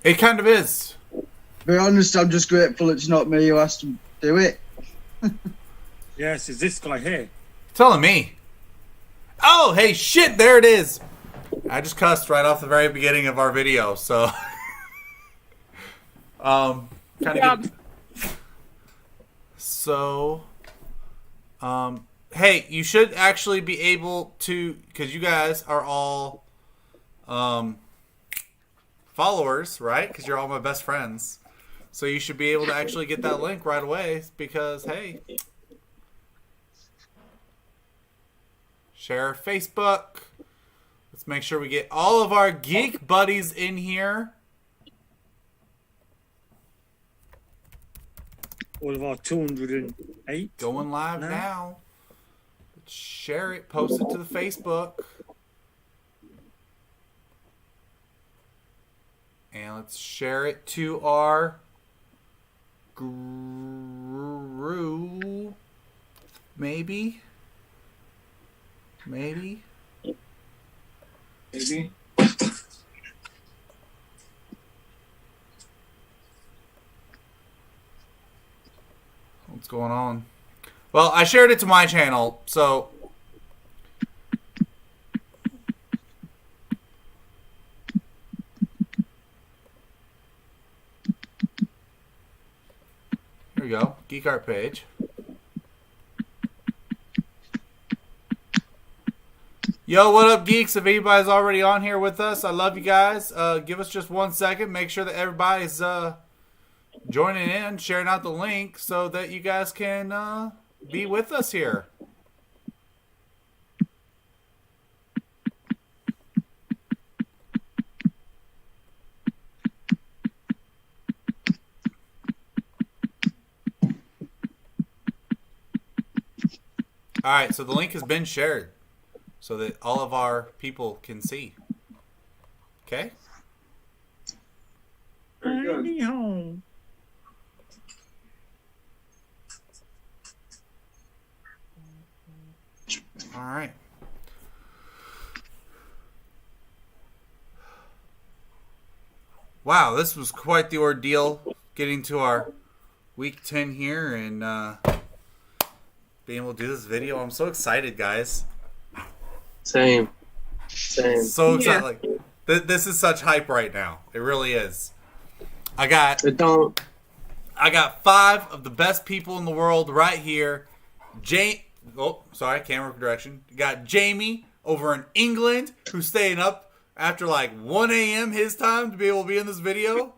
It kind of is. To be honest, I'm just grateful it's not me who has to do it. Yes, it's this guy here. Telling me. Oh, hey, shit, there it is. I just cussed right off the very beginning of our video, so. Kind of good. So, hey, you should actually be able to, because you guys are all followers, right? Because you're all my best friends. So you should be able to actually get that link right away because, hey, share Facebook. Let's make sure we get all of our geek buddies in here. All of our 208. Going live now. Let's share it. Post it to the Facebook. And let's share it to our group. Maybe. What's going on? Well, I shared it to my channel, so here we go. Geek Art page. Yo, what up, geeks? If anybody's already on here with us, I love you guys. Give us just 1 second. Make sure that everybody's joining in, sharing out the link so that you guys can be with us here. All right, so the link has been shared so that all of our people can see. Okay? Very home. All right. Wow, this was quite the ordeal getting to our week 10 here and being able to do this video. I'm so excited, guys. Same. So excited. Yeah. Like, this is such hype right now. It really is. I got 5 of the best people in the world right here. Oh, sorry, camera direction. You got Jamie over in England who's staying up after like 1 a.m. his time to be able to be in this video.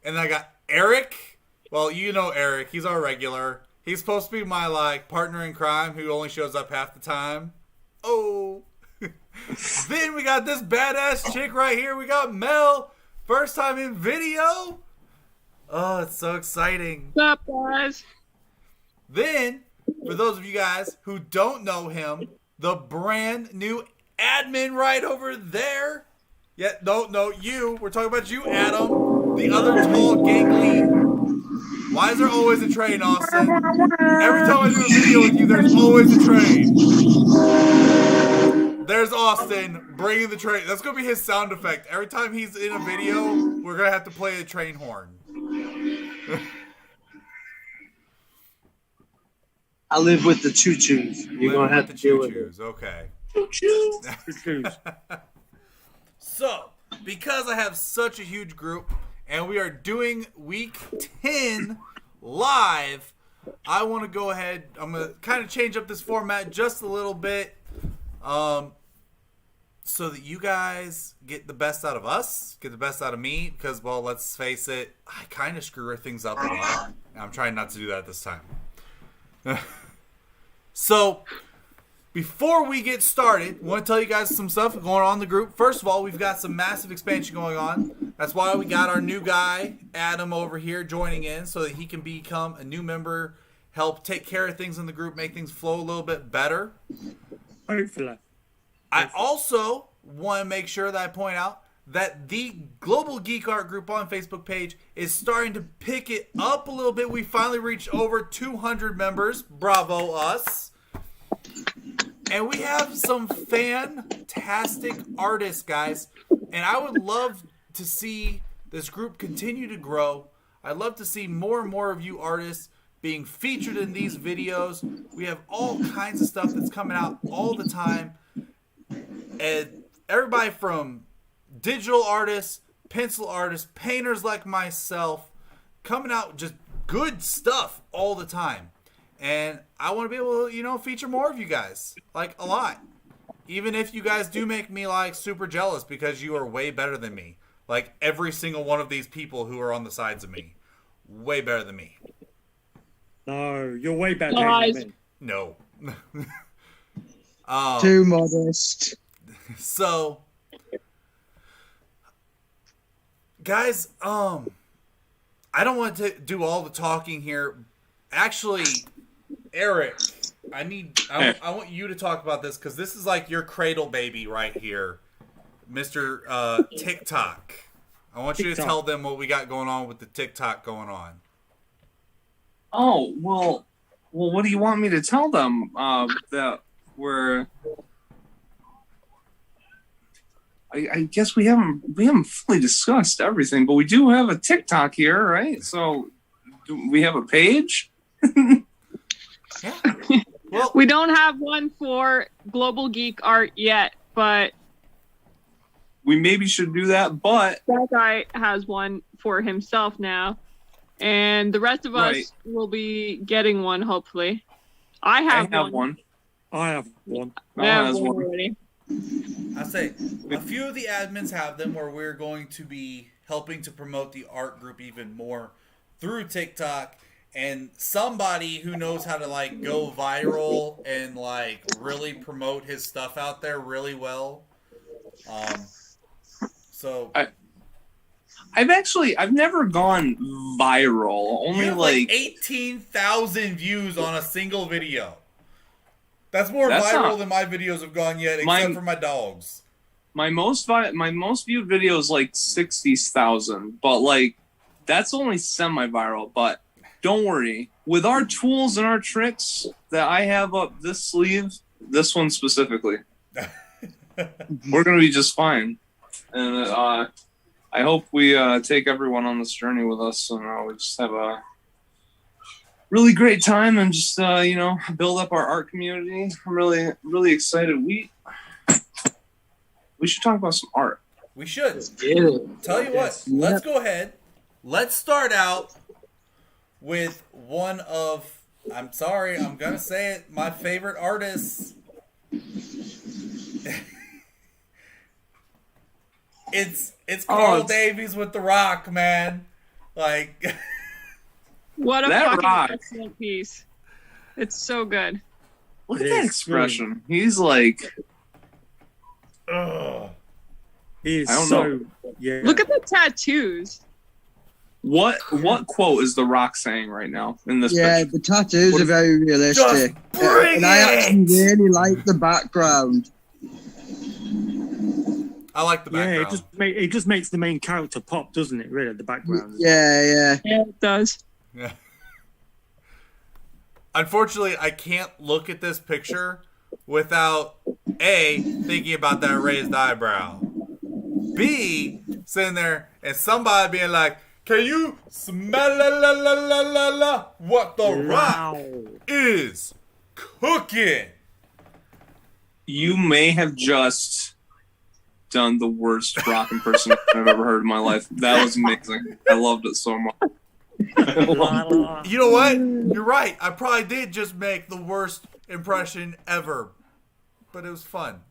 And then I got Eric. Well, you know Eric. He's our regular. He's supposed to be my like partner in crime who only shows up half the time. Oh. Then we got this badass chick right here. We got Mel. First time in video. Oh, it's so exciting. What's up, guys? Then, for those of you guys who don't know him, the brand new admin right over there. Yeah, no, you. We're talking about you, Adam. The other tall, gangly. Why is there always a train, Austin? Every time I do a video with you, there's always a train. There's Austin bringing the train. That's going to be his sound effect. Every time he's in a video, we're going to have to play a train horn. I live with the choo-choos. You're going to have to deal with it. Okay. Choo-choos. So, because I have such a huge group, and we are doing week 10 live, I want to go ahead. I'm going to kind of change up this format just a little bit. So that you guys get the best out of us, get the best out of me, because, well, let's face it, I kind of screw things up a lot. I'm trying not to do that this time. So, before we get started, I want to tell you guys some stuff going on in the group. First of all, we've got some massive expansion going on. That's why we got our new guy, Adam, over here joining in so that he can become a new member, help take care of things in the group, make things flow a little bit better. Hopefully. I also want to make sure that I point out that the Global Geek Art group on Facebook page is starting to pick it up a little bit. We finally reached over 200 members. Bravo us. And we have some fantastic artists, guys. And I would love to see this group continue to grow. I'd love to see more and more of you artists being featured in these videos. We have all kinds of stuff that's coming out all the time. And everybody from digital artists, pencil artists, painters like myself, coming out just good stuff all the time. And I want to be able to, feature more of you guys. Like, a lot. Even if you guys do make me, like, super jealous because you are way better than me. Like, every single one of these people who are on the sides of me. Way better than me. No, you're way better than me. No. Too modest. So, guys, I don't want to do all the talking here. Actually, Eric, I want you to talk about this because this is like your cradle baby right here, Mr. TikTok. I want you to tell them what we got going on with the TikTok going on. Oh, well, what do you want me to tell them? That we're... I guess we haven't fully discussed everything, but we do have a TikTok here, right? So, do we have a page? Yeah. Well, we don't have one for Global Geek Art yet, but we maybe should do that. But that guy has one for himself now, and the rest of us will be getting one hopefully. I have one. I have one. I have one already. I say a few of the admins have them where we're going to be helping to promote the art group even more through TikTok, and somebody who knows how to like go viral and like really promote his stuff out there really well. So I've never gone viral. Only you have like 18,000 views on a single video. That's more viral than my videos have gone yet, except for my dogs. My most viewed video is like 60,000, but like that's only semi-viral. But don't worry, with our tools and our tricks that I have up this sleeve, this one specifically, we're gonna be just fine. And I hope we take everyone on this journey with us, and we just have a really great time and just build up our art community. I'm really excited. We should talk about some art. We should. Yeah. Tell you what, let's go ahead. Let's start out with one of, I'm sorry, I'm gonna say it, my favorite artists. It's Karl Davies with The Rock, man. Like what a that fucking rock. excellent piece. It's so good. Look at that expression. He's like, ugh. He is I don't so. know. Yeah. Look at the tattoos. what quote is The Rock saying right now in this Yeah, picture? the tattoos are very realistic. And I actually really like the background. I like the background. Yeah, it just makes the main character pop, doesn't it? Really, the background. Yeah. Yeah, it does. Yeah. Unfortunately, I can't look at this picture without A, thinking about that raised eyebrow. B, sitting there and somebody being like, can you smell what The Rock is cooking? You may have just done the worst rock impersonation I've ever heard in my life. That was amazing. I loved it so much. You know what? You're right. I probably did just make the worst impression ever. But it was fun.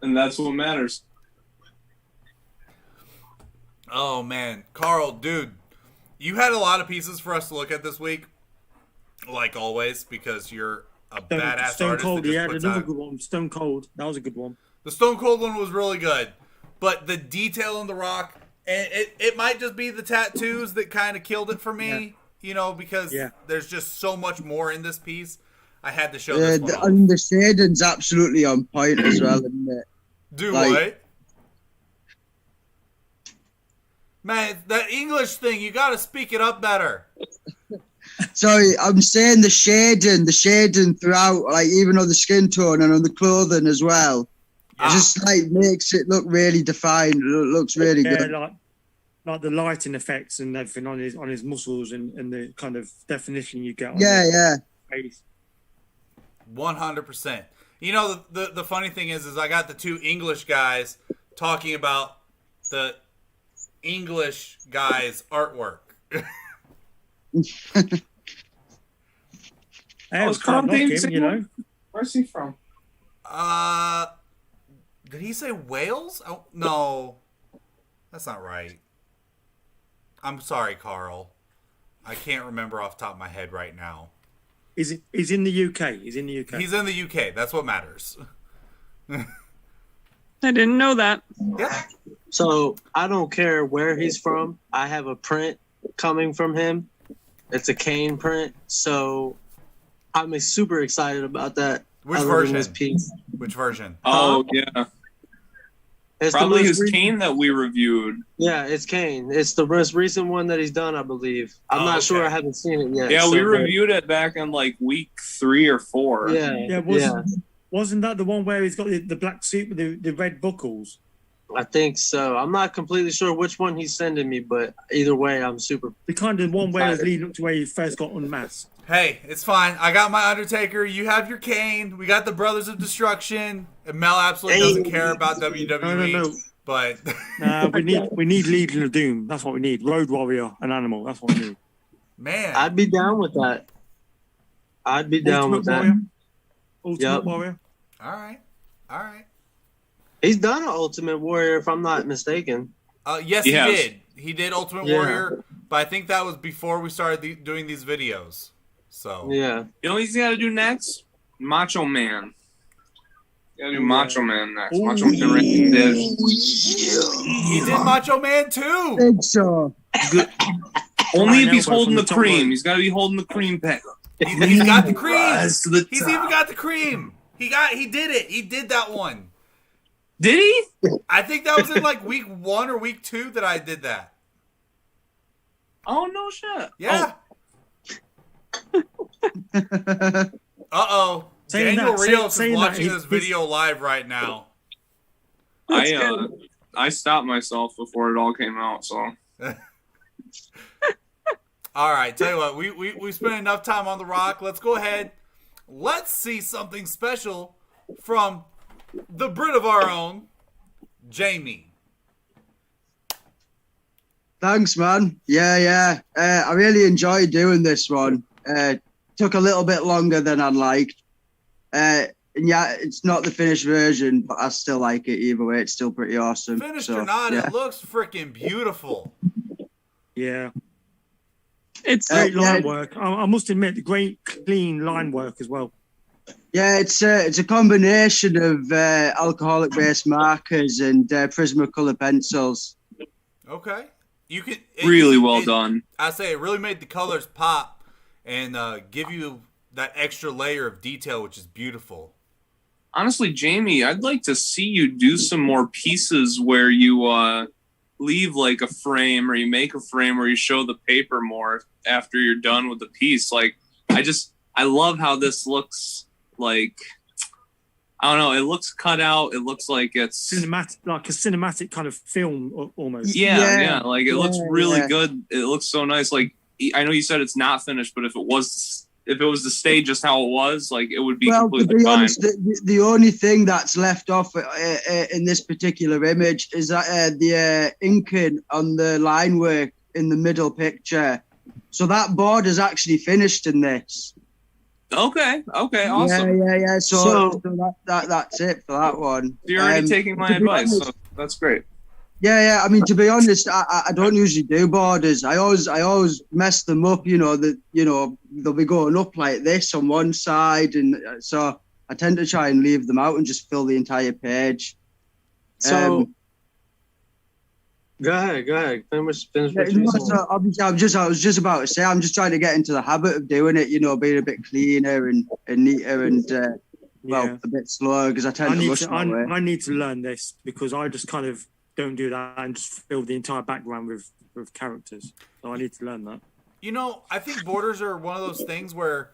And that's what matters. Oh, man. Karl, dude, you had a lot of pieces for us to look at this week. Like always, because you're a badass Stone artist. Cold, that just yeah, puts another out... good one. Stone Cold, that was a good one. The Stone Cold one was really good. But the detail in The Rock, and it might just be the tattoos that kind of killed it for me, because there's just so much more in this piece. I had to show this one. And the shading's absolutely on point as well, isn't it? Do what? Man, that English thing, you got to speak it up better. Sorry, I'm saying the shading throughout, like even on the skin tone and on the clothing as well. Just like makes it look really defined. It looks really good. like the lighting effects and everything on his muscles and the kind of definition you get on Yeah. face. 100%. You know, the funny thing is I got the two English guys talking about the English guy's artwork. Karl Davies, you know. Where's he from? Did he say Wales? Oh, no. That's not right. I'm sorry, Carl. I can't remember off the top of my head right now. He's in the UK. He's in the UK. He's in the UK. That's what matters. I didn't know that. Yeah. So I don't care where he's from. I have a print coming from him. It's a cane print. So I'm super excited about that. Which version? This piece. Which version? Oh, yeah. It's probably his cane that we reviewed. Yeah, it's cane. It's the most recent one that he's done, I believe. I'm not sure. I haven't seen it yet. Yeah, so we reviewed it back in like week 3 or 4. Yeah. Wasn't that the one where he's got the black suit with the red buckles? I think so. I'm not completely sure which one he's sending me, but either way, I'm super. The kind of one where it's leading up to where he first got unmasked. Hey, it's fine. I got my Undertaker. You have your Kane. We got the Brothers of Destruction. And Mel absolutely doesn't care about WWE. No. But we need Legion of Doom. That's what we need. Road Warrior and Animal. That's what we need. Man, I'd be down with that. I'd be down with that. Ultimate Warrior. All right. He's done an Ultimate Warrior, if I'm not mistaken. Yes, he did. He did Ultimate Warrior, but I think that was before we started doing these videos. So yeah, you know what he's got to do next? Macho Man. You got to do Macho Man next. Ooh. Macho Man Randy did. He did Macho Man too. I think so. Only if he's holding the cream. He's got to be holding the cream pack. He's got the cream. He's top. even got the cream. He did it. He did that one. Did he? I think that was in like week 1 or week 2 that I did that. Oh, no shit. Yeah. Uh-oh. Daniel Rios is watching this video live right now. I stopped myself before it all came out, so. All right, tell you what, we spent enough time on The Rock. Let's go ahead. Let's see something special from the Brit of our own, Jamie. Thanks, man. Yeah. I really enjoyed doing this one. Took a little bit longer than I'd liked. And yeah, it's not the finished version, but I still like it either way. It's still pretty awesome. Finished or not, it looks freaking beautiful. Yeah. It's great line work. I must admit, the great clean line work as well. Yeah, it's a combination of alcoholic-based markers and Prismacolor pencils. Okay. Really well done. I say it really made the colors pop and give you that extra layer of detail, which is beautiful. Honestly, Jamie, I'd like to see you do some more pieces where you leave like a frame or you make a frame where you show the paper more after you're done with the piece. Like, I love how this looks. Like, I don't know, it looks cut out. It looks like it's cinematic, like a cinematic kind of film almost. Yeah. Like it looks really good. It looks so nice. Like, I know you said it's not finished, but if it was to stay just how it was, like it would be completely to be fine. honest, the only thing that's left off in this particular image is that the inking on the line work in the middle picture. So that border's actually finished in this. Okay, awesome. Yeah. So that's it for that one. So you're already taking my advice, so that's great. Yeah. I mean, to be honest, I don't usually do borders. I always mess them up. They'll be going up like this on one side, and so I tend to try and leave them out and just fill the entire page. So. Go ahead. Finish what you said. I was just about to say, I'm just trying to get into the habit of doing it, being a bit cleaner and neater and, a bit slower because I tend to rush my way. I need to learn this because I just kind of don't do that and just fill the entire background with characters. So I need to learn that. I think borders are one of those things where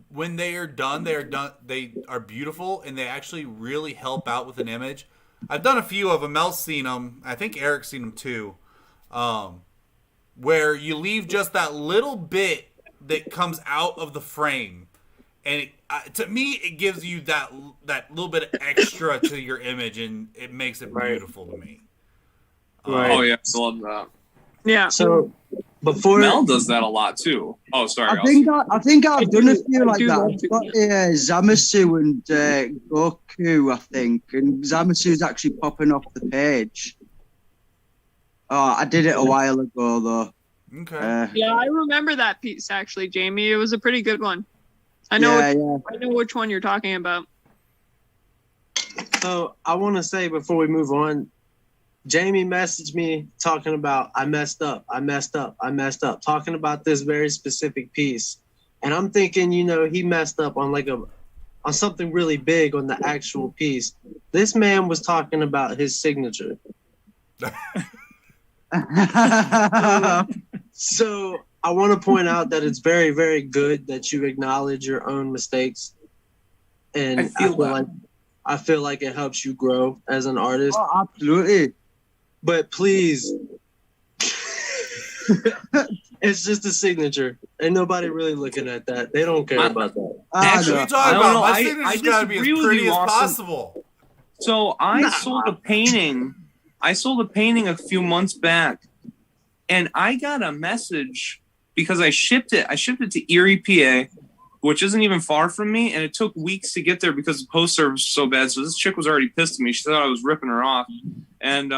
when they are done, they are beautiful and they actually really help out with an image. I've done a few of them. Mel's seen them. I think Eric's seen them too. where you leave just that little bit that comes out of the frame, and to me, it gives you that little bit of extra to your image, and it makes it beautiful to me. Right. Oh yeah, I love that. Yeah. So before Mel does that a lot too. Oh, sorry. I think I've done a few like that. I've got Zamasu and Goku, I think, and Zamasu's actually popping off the page. Oh, I did it a while ago though. Okay. Yeah, I remember that piece actually, Jamie. It was a pretty good one. I know. I know which one you're talking about. So I want to say before we move on, Jamie messaged me talking about I messed up, talking about this very specific piece, and I'm thinking, he messed up on on something really big on the actual piece. This man was talking about his signature. So I want to point out that it's very, very good that you acknowledge your own mistakes, and I feel like it helps you grow as an artist. Oh, absolutely. But please, it's just a signature. Ain't nobody really looking at that. They don't care about that. Actually, what are you talking about? My signature's got to be as disagree with pretty you, as Austin. possible. So I sold a painting. I sold a painting a few months back, and I got a message because I shipped it. I shipped it to Erie, PA, which isn't even far from me, and it took weeks to get there because the post service was so bad. So this chick was already pissed at me. She thought I was ripping her off, and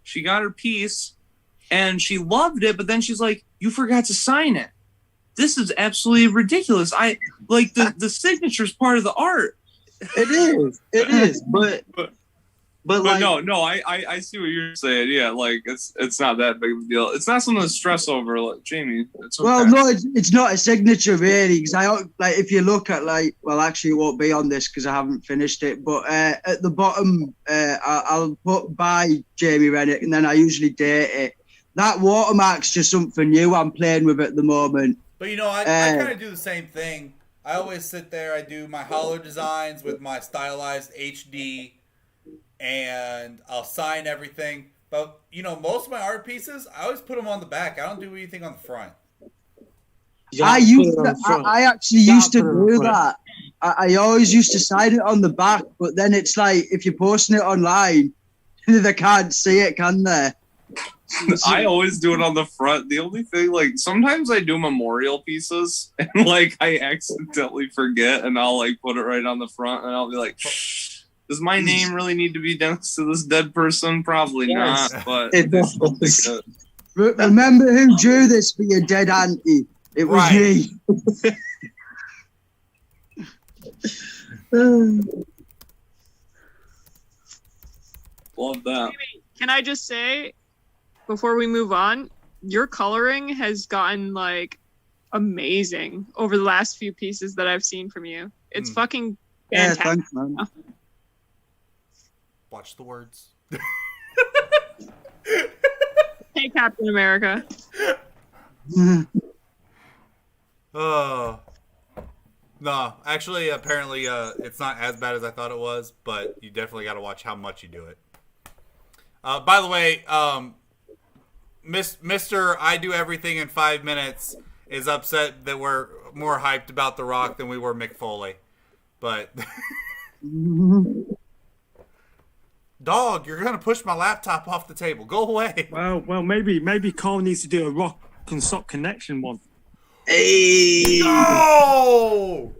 she got her piece, and she loved it. But then she's like, "You forgot to sign it. This is absolutely ridiculous. I like the signature's part of the art." It is, but like, no, I see what you're saying. Yeah, like it's not that big of a deal. It's not something to stress over, like, Jamie. It's okay. Well, no, it's not a signature really, because if you look at actually it won't be on this because I haven't finished it, but at the bottom I'll put by Jamie Renwick, and then I usually date it. That watermark's just something new I'm playing with at the moment. But I kind of do the same thing. I always sit there. I do my hollow designs with my stylized HD, and I'll sign everything. But most of my art pieces, I always put them on the back. I don't do anything on the front. I actually used to do that. I always used to sign it on the back, but then it's like if you're posting it online, they can't see it, can they? I always do it on the front. The only thing, sometimes I do memorial pieces, and I accidentally forget, and I'll put it right on the front, and I'll be like, does my name really need to be next to this dead person? Probably not, but it does. Remember who drew this for your dead auntie? It was me. Love that. Can I just say, before we move on, your coloring has gotten amazing over the last few pieces that I've seen from you. It's fucking fantastic. Yeah, thanks, man. Watch the words. Hey, Captain America. No, actually, apparently, it's not as bad as I thought it was, but you definitely got to watch how much you do it. By the way, Mr. I do everything in 5 minutes is upset that we're more hyped about The Rock than we were Mick Foley. But dog, you're gonna push my laptop off the table. Go away. Well, maybe Carl needs to do a rock and sock connection one. Hey! No!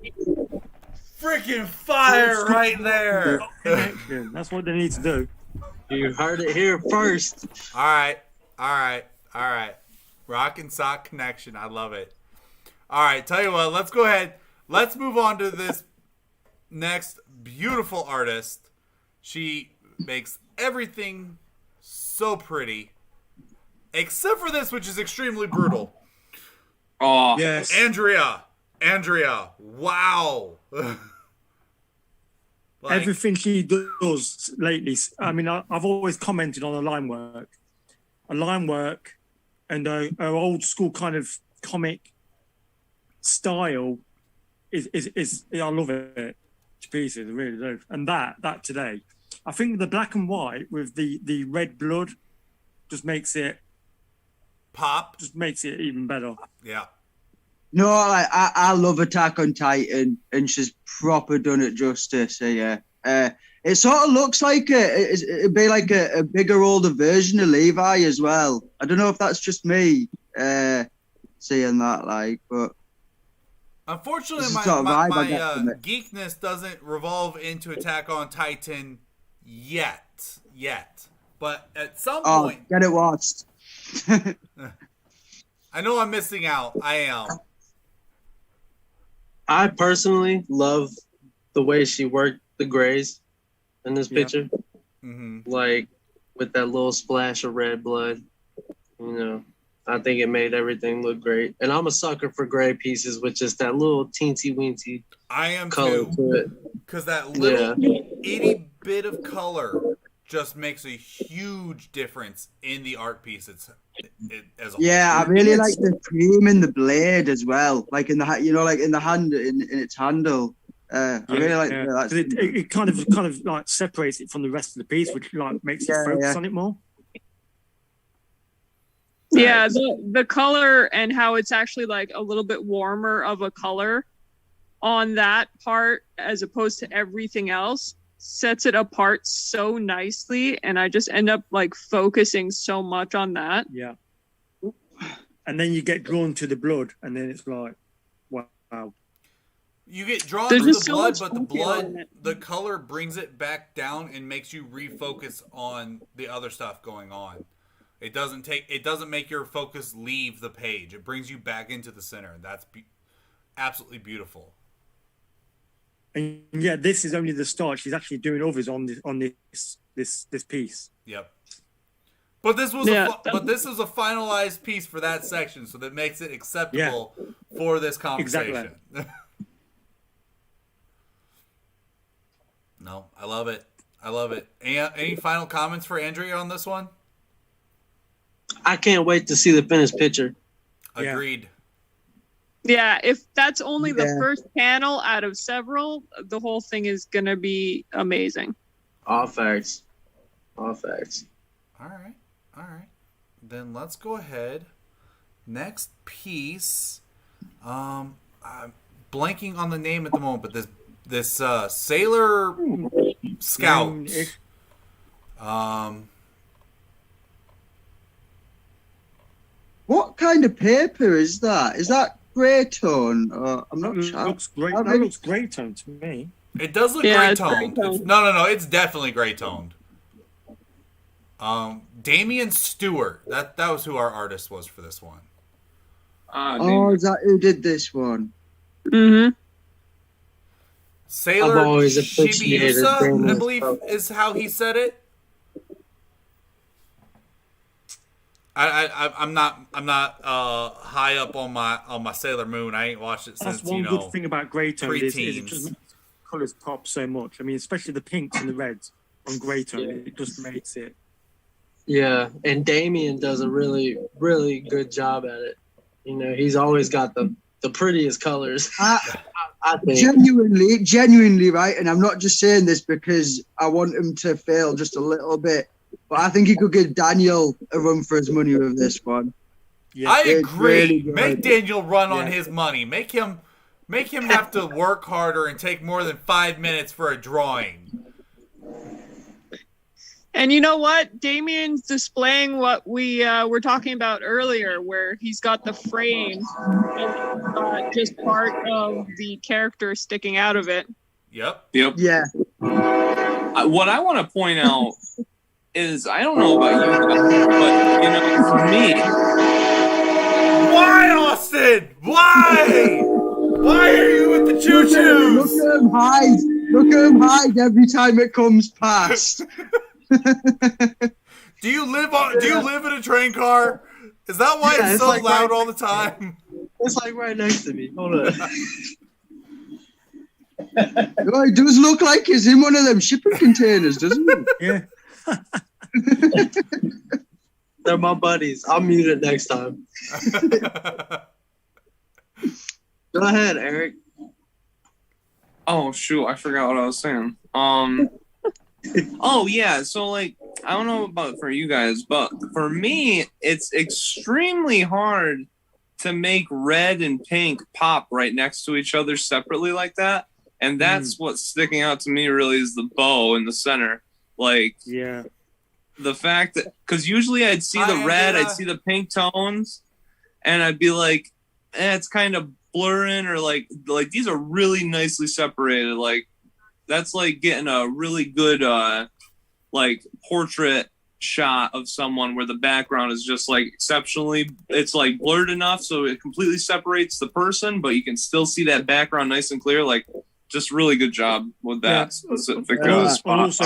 Freaking fire right there. Connection. That's what they need to do. You heard it here first. All right. Rock and sock connection. I love it. All right, tell you what, let's go ahead. Let's move on to this next beautiful artist. She makes everything so pretty, except for this, which is extremely brutal. Oh, Yes. Andrea, wow. Everything she does lately. I mean, I've always commented on her line work, and her old school kind of comic style is I love it to pieces. I really do. And that today, I think the black and white with the red blood just makes it pop. Just makes it even better. Yeah. No, like I love Attack on Titan, and she's proper done it justice here. It sort of looks like it'd be like a bigger, older version of Levi as well. I don't know if that's just me seeing that, like, but unfortunately, this is my sort of vibe I get from it. geekness doesn't revolve into Attack on Titan yet. But at some point, get it watched. I know I'm missing out. I am. I personally love the way she worked the grays in this picture. Mm-hmm. Like with that little splash of red blood. You know, I think it made everything look great. And I'm a sucker for gray pieces with just that little teensy weensy I am color too. to it. Because that little itty bit of color just makes a huge difference in the art piece. As a whole. Yeah, I really like the cream in the blade as well. Like in the like in the hand in its handle. I really like that. It kind of like separates it from the rest of the piece, which like makes you focus on it more. Yeah, the color and how it's actually like a little bit warmer of a color on that part as opposed to everything else sets it apart so nicely, and I just end up like focusing so much on that. Yeah. And then you get drawn to the blood, and then it's like, wow. You get drawn There's to the just so blood, much but the detail in blood, it. the color brings it back down and makes you refocus on the other stuff going on. It doesn't make your focus leave the page. It brings you back into the center, and that's absolutely beautiful. And yeah, this is only the start. She's actually doing others on this piece. Yep. But this was this is a finalized piece for that section, so that makes it acceptable for this conversation. Exactly. No, I love it. Any final comments for Andrea on this one? I can't wait to see the finished picture. Agreed. Yeah, if that's only the first panel out of several, the whole thing is going to be amazing. All facts. All right. Then let's go ahead. Next piece. I'm blanking on the name at the moment, but this Sailor Scout. What kind of paper is that? Is that grey tone? I'm not sure. Looks great. That looks grey tone to me. It does look gray toned. No. It's definitely gray toned. Damien Stewart. That was who our artist was for this one. Is that who did this one? Mm-hmm. Sailor I've always appreciated Shibiusa, I believe is how he said it. I'm not high up on my Sailor Moon. I ain't watched it since That's one good thing about grey tone is it just makes colours pop so much. I mean, especially the pinks and the reds on grey tone. It just makes it. Yeah, and Damien does a really, really good job at it. You know, he's always got the prettiest colors. I think. Genuinely, right? And I'm not just saying this because I want him to fail just a little bit, but I think he could give Daniel a run for his money with this one. Yeah, I agree. Really make Daniel run on his money. Make him have to work harder and take more than 5 minutes for a drawing. And you know what? Damien's displaying what we were talking about earlier, where he's got the frame and just part of the character sticking out of it. Yep. Yeah. What I want to point out is, I don't know about you guys, but, you know, for me... Why, Austin? Why? Why are you with the choo-choos? Look at him hide. Look at him hide every time it comes past. Do you live in a train car? Is that why it's so loud all the time? It's like right next to me. Hold on. It does look like he's in one of them shipping containers, doesn't it? Yeah. They're my buddies. I'll mute it next time. Go ahead, Eric. Oh shoot, I forgot what I was saying. Oh yeah, so like I don't know about for you guys, but for me, it's extremely hard to make red and pink pop right next to each other separately like that. And that's what's sticking out to me really is the bow in the center. Like the fact that because usually I'd see the red, I'd see the pink tones, and I'd be like, it's kind of blurring or like these are really nicely separated. Like that's like getting a really good like portrait shot of someone where the background is just like exceptionally, it's like blurred enough so it completely separates the person, but you can still see that background nice and clear. Like just really good job with that specific spot. Also,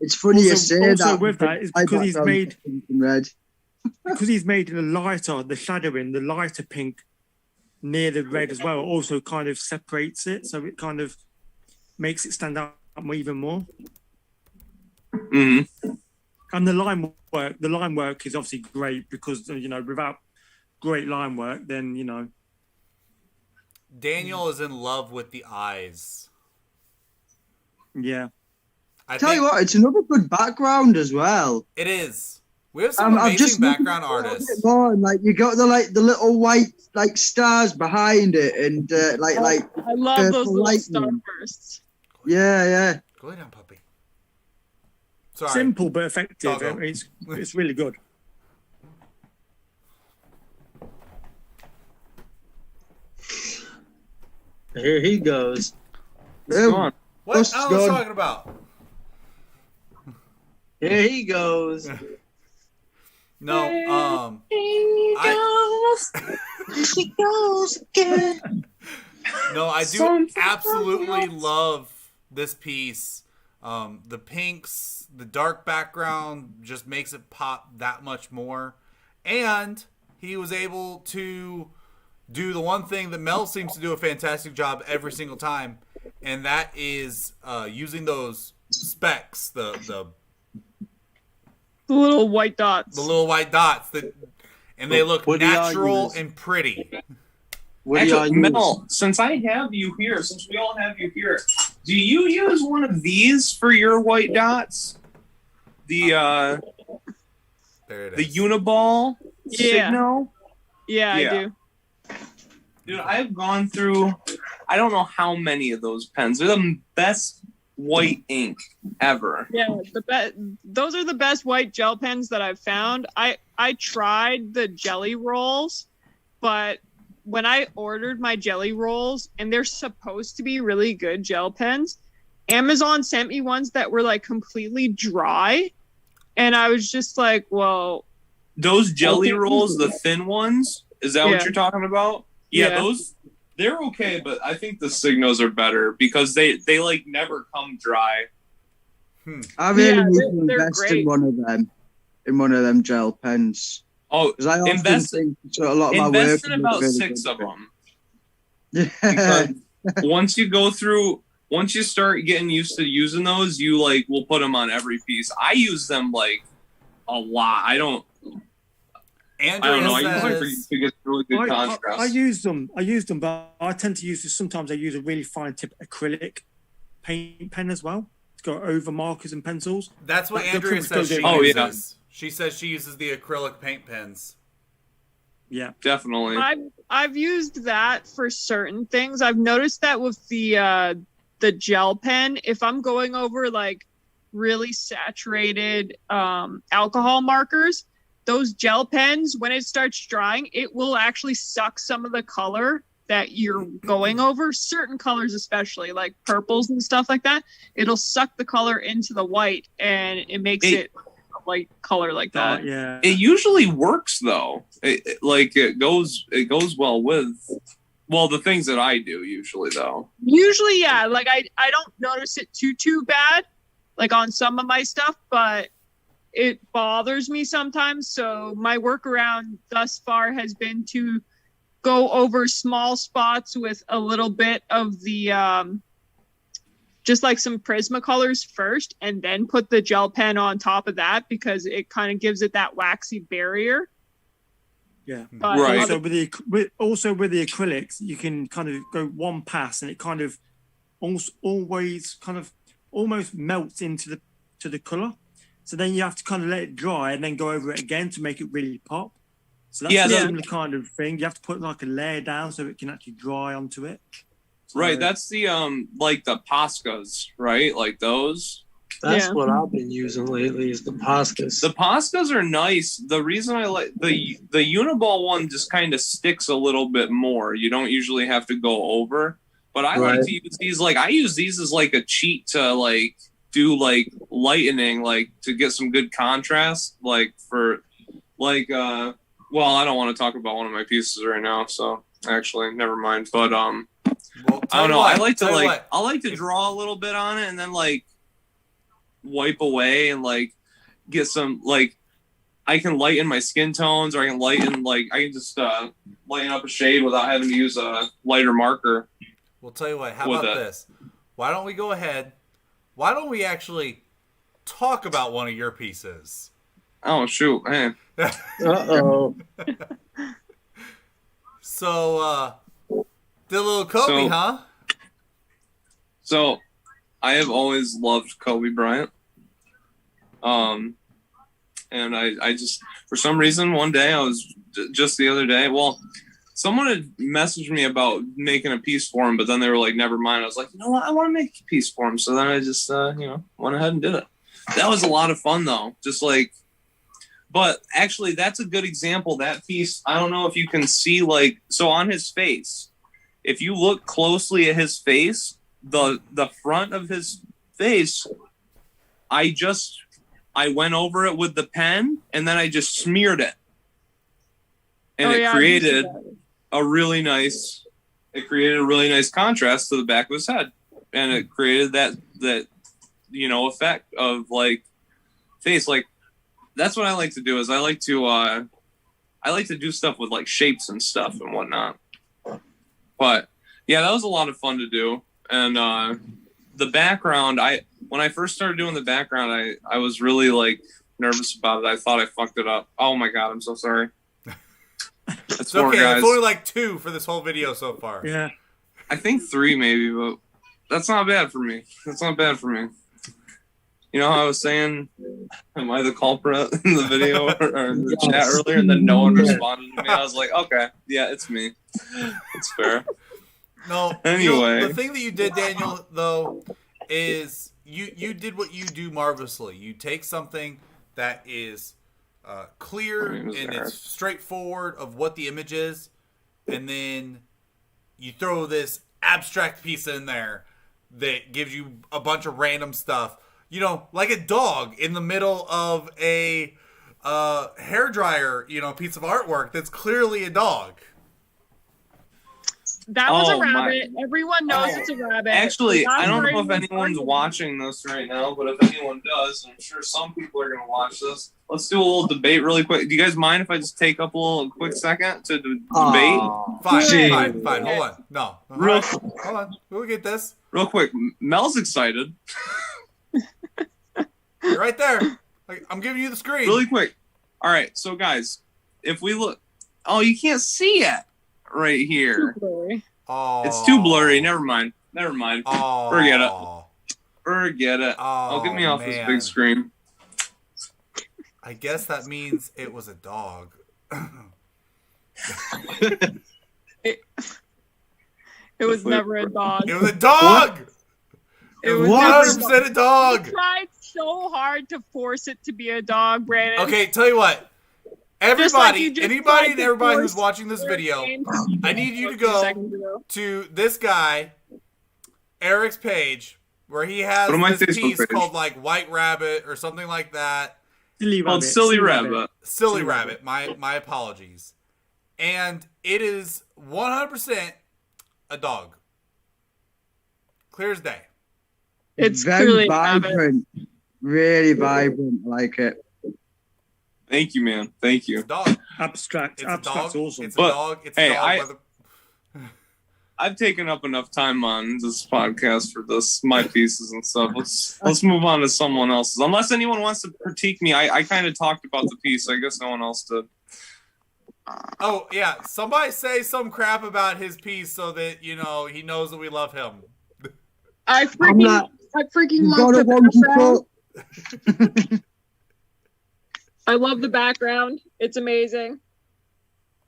it's funny you say that. Also with that is because he's made red. Because he's made the shadowing, the lighter pink near the red as well. Also kind of separates it, so it kind of makes it stand out even more. Mm-hmm. And the line work is obviously great because without great line work, then Daniel is in love with the eyes. Yeah. I tell you what, it's another good background as well. It is. We have some amazing background artists. More, and, like you got the little white like stars behind it, and I love those little starbursts. Yeah. Go lay down, puppy. Sorry. Simple but effective. It's really good. Here he goes. What? I was talking about. Here he goes. No, He goes again. No, I do absolutely love this piece. The pinks, the dark background just makes it pop that much more. And he was able to do the one thing that Mel seems to do a fantastic job every single time, and that is using those specks, the little white dots. The little white dots and they look natural and pretty. Actually, Mel, since we all have you here, do you use one of these for your white dots? The Uniball signal? Yeah, I do. Dude, I've gone through, I don't know how many of those pens. They're the best white ink ever. Yeah, those are the best white gel pens that I've found. I tried the jelly rolls, but when I ordered my jelly rolls, and they're supposed to be really good gel pens, Amazon sent me ones that were like completely dry, and I was just like, well, those jelly rolls, the thin ones, is that what you're talking about? Yeah, those, they're okay, but I think the Signos are better because they like never come dry. I really need to invest in one of them gel pens. Oh, because I often think a lot of my work. Invest in about 6 of them. Yeah. Once you start getting used to using those, you like will put them on every piece. I use them like a lot. I don't know. I use to get really good contrast. I use them, but I tend to use this. Sometimes I use a really fine tip acrylic paint pen as well to go over markers and pencils. That's what Andrea says she uses. Yeah. She says she uses the acrylic paint pens. Yeah, definitely. I've used that for certain things. I've noticed that with the gel pen, if I'm going over like really saturated alcohol markers, those gel pens, when it starts drying, it will actually suck some of the color that you're going over. Certain colors, especially like purples and stuff like that, it'll suck the color into the white, and it makes it a white color like that. Yeah, it usually works though. It goes well with the things that I do usually though. Usually, yeah. Like I don't notice it too bad, like on some of my stuff, but it bothers me sometimes. So my workaround thus far has been to go over small spots with a little bit of the just like some Prismacolors first, and then put the gel pen on top of that because it kind of gives it that waxy barrier. Yeah, but right. So with the acrylics, you can kind of go one pass, and it kind of always kind of almost melts into to the color. So then you have to kind of let it dry and then go over it again to make it really pop. So that's a similar kind of thing. You have to put like a layer down so it can actually dry onto it. So, right, that's the like the Poscas, right? Like those. That's what I've been using lately is the Poscas. The Poscas are nice. The reason I like the Uniball one just kind of sticks a little bit more. You don't usually have to go over. But I like to use these, like, I use these as, like, a cheat to, like, do, like, lightening, like, to get some good contrast, like, for, like, well, I don't want to talk about one of my pieces right now, so, actually, never mind. But, well, I don't know. I like to, like, I like to draw a little bit on it and then, like, wipe away and, like, get some, like, I can lighten my skin tones, or I can lighten, like, I can just lighten up a shade without having to use a lighter marker. We'll tell you what, how about this? Why don't we go ahead? Why don't we actually talk about one of your pieces? Oh, shoot, man. Uh-oh. So, the little Kobe, huh? So, I have always loved Kobe Bryant. And I just, for some reason, one day, I was just the other day, well, someone had messaged me about making a piece for him, but then they were like, never mind. I was like, you know what? I want to make a piece for him. So then I just, went ahead and did it. That was a lot of fun, though. Just like, but actually, that's a good example. That piece, I don't know if you can see, like, so on his face, if you look closely at his face, the front of his face, I went over it with the pen, and then I just smeared it. And it created a really nice contrast to the back of his head, and it created that effect of like face. Like that's what I like to do is I like to do stuff with like shapes and stuff and whatnot. But yeah, that was a lot of fun to do. And the background, when I first started doing the background, I was really like nervous about it. I thought I fucked it up. Oh my god, I'm so sorry. It's okay. Guys. It's only like 2 for this whole video so far. Yeah, I think 3 maybe, but that's not bad for me. You know how I was saying, am I the culprit in the video or in the chat earlier, and then no one responded to me? I was like, okay, yeah, it's me. It's fair. No. Anyway, the thing that you did, Daniel, though, is you did what you do marvelously. You take something that is clear and it's straightforward of what the image is, and then you throw this abstract piece in there that gives you a bunch of random stuff. You know, like a dog in the middle of a hairdryer, piece of artwork that's clearly a dog. That was a rabbit. Everyone knows it's a rabbit. Actually, I don't know if anyone's watching this right now, but if anyone does, I'm sure some people are going to watch this. Let's do a little debate really quick. Do you guys mind if I just take up a quick second to debate? Fine. Hold on. No. Hold on. We'll get this. Real quick. Mel's excited. You're right there. I'm giving you the screen. Really quick. All right. So, guys, if we look... Oh, you can't see it right here. Too blurry. Oh. It's too blurry. Never mind. Oh. Forget it. Oh, get me off this big screen. I guess that means it was a dog. It was never a dog. It was a dog! It was 100% a dog! You tried so hard to force it to be a dog, Brandon. Okay, tell you what. Anybody and everybody who's watching this video, I need you to go to this guy, Eric's page, where he has this piece called like White Rabbit or something like that. Silly Rabbit. Silly Rabbit. My apologies. And it is 100% a dog. Clear as day. It's very vibrant. Really vibrant. I like it. Thank you, man. Thank you. It's a dog. Abstract. It's a dog. Awesome. It's a dog. It's a dog. I've taken up enough time on this podcast for my pieces and stuff. Let's move on to someone else's. Unless anyone wants to critique me, I kind of talked about the piece. I guess no one else did. Oh yeah, somebody say some crap about his piece so that he knows that we love him. I freaking love the background. I love the background. It's amazing.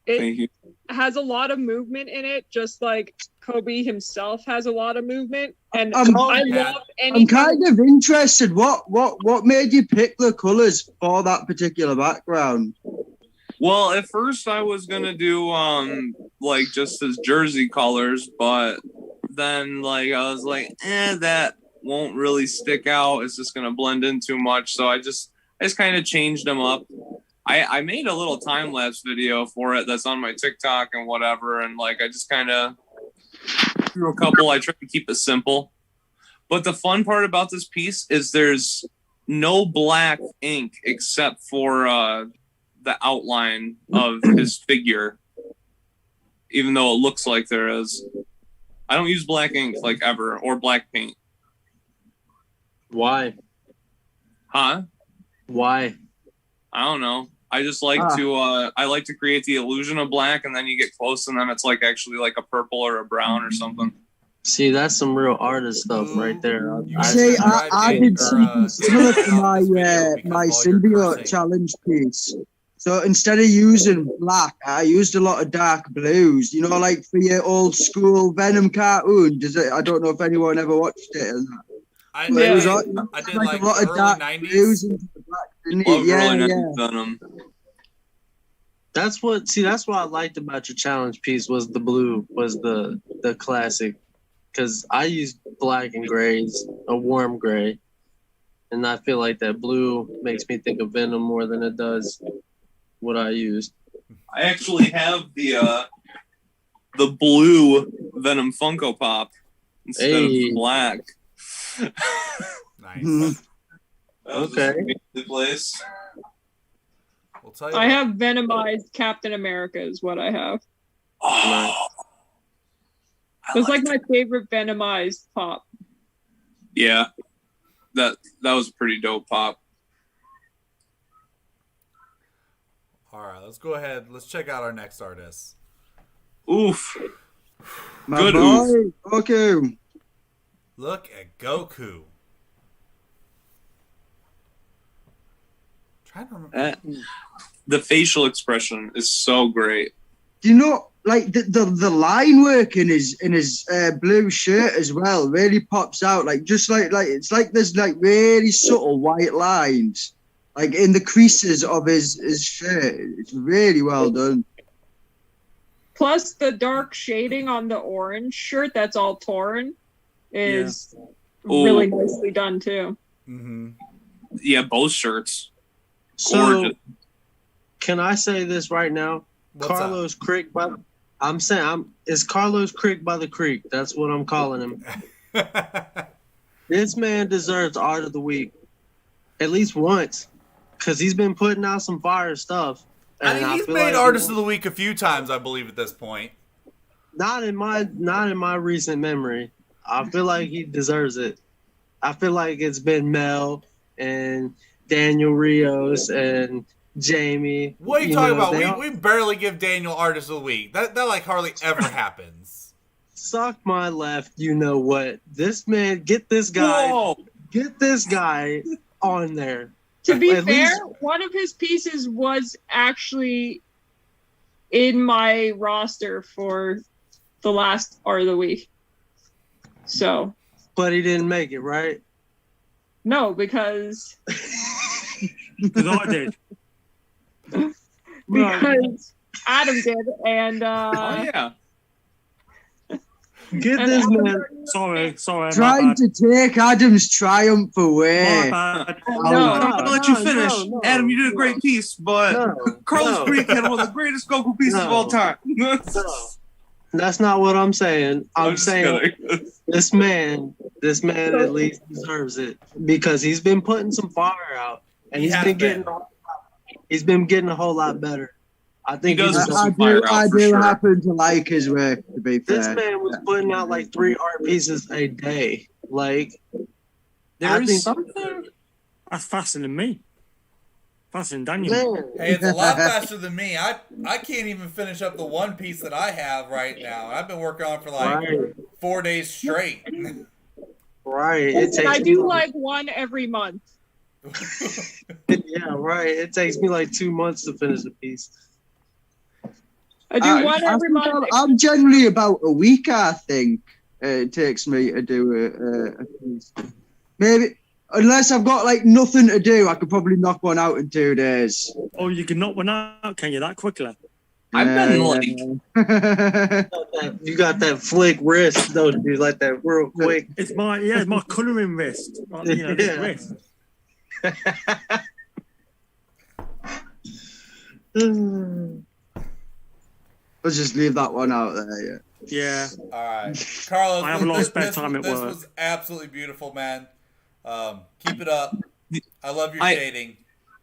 Thank you. It has a lot of movement in it, just like Kobe himself has a lot of movement. And I love I'm kind of interested. What made you pick the colors for that particular background? Well, at first I was gonna do like just his jersey colors, but then like I was like, that won't really stick out. It's just gonna blend in too much. So I just kind of changed them up. I made a little time lapse video for it that's on my TikTok and whatever, and like I just kind of threw a couple. I tried to keep it simple, but the fun part about this piece is there's no black ink except for the outline of his figure, even though it looks like there is. I don't use black ink like ever, or black paint. Why? Huh? Why? I don't know. I just like to create the illusion of black, and then you get close and then it's like actually like a purple or a brown or something. See, that's some real artist stuff right there. I did something similar to my symbiote challenge piece. So instead of using black, I used a lot of dark blues. You know, like for your old school Venom cartoon. I don't know if anyone ever watched it. I did like a lot of dark 90s. blues into the black, didn't it? Love Yeah, early 90s yeah. Venom. That's what I liked about your challenge piece was the blue, was the classic. Because I used black and grays, a warm gray. And I feel like that blue makes me think of Venom more than it does what I used. I actually have the blue Venom Funko Pop instead of the black. Nice. Okay. The place. We'll tell you I have venomized Captain America is what I have. Oh, It's like my favorite venomized pop. yeah, that was a pretty dope pop. All right, let's go ahead. Let's check out our next artist. Oof. My Good boy, Goku. Look at Goku. Trying to remember. The facial expression is so great. Do you know, like the line work in his blue shirt as well really pops out. Like just like it's like there's like really subtle white lines, like in the creases of his shirt. It's really well done. Plus the dark shading on the orange shirt that's all torn is really nicely done too. Mm-hmm. Yeah, both shirts. So, Gorgeous. can I say this right now? What's Carlos Crick it's Carlos Crick by the Creek. That's what I'm calling him. up? This man deserves Art of the Week at least once, because he's been putting out some fire stuff. I And mean, he's feel made like Artist of the Week a few times, I believe, at this point. not in my recent memory. I feel like he deserves it. I feel like it's been Mel and Daniel Rios and Jamie. What are you talking know, about? We barely give Daniel Artist of the Week. That like hardly ever happens. Suck my left, you know what? This man, get this guy on there. To be At fair, least- one of his pieces was actually in my roster for the last Art of the Week. So, But he didn't make it, right? no, because Because I did. Adam did, and Oh yeah. Get and this Adam- man. Sorry, my Trying bad. to take Adam's triumph away. My bad. No. I'm gonna let you finish. no, Adam, you did a great no. piece, but Carlos Creek had one of the greatest Goku pieces of all time. No. That's not what I'm saying. I'm just saying kidding. this man at least deserves it because he's been putting some fire out and He he's has been getting a whole lot better. I think He does deserves- some fire out I for do sure. happen to like his work, to be fair. this man was putting out like 3 art pieces a day. Like There is think- something. That's faster than me. Faster than Daniel. man, Hey, it's a lot faster than me. I can't even finish up the one piece that I have right now. I've been working on it for like right, 4 days straight. right. It takes I do like one every month. Yeah, right. It takes me like 2 months to finish a piece. I do one I every think month. I'm generally about a week, I think. It takes me to do a piece. Maybe, unless I've got like nothing to do, I could probably knock one out in 2 days. Oh, you can knock one out, can you, that quickly? I've been like, You got that flick wrist, don't you? Like that real quick. It's my colouring wrist. Like, you know, this Yeah. wrist. Let's just leave that one out there. Yeah. All right, Carlos. I have a lot of spare time at This work. was absolutely beautiful, man. Keep it up. I love your I- shading.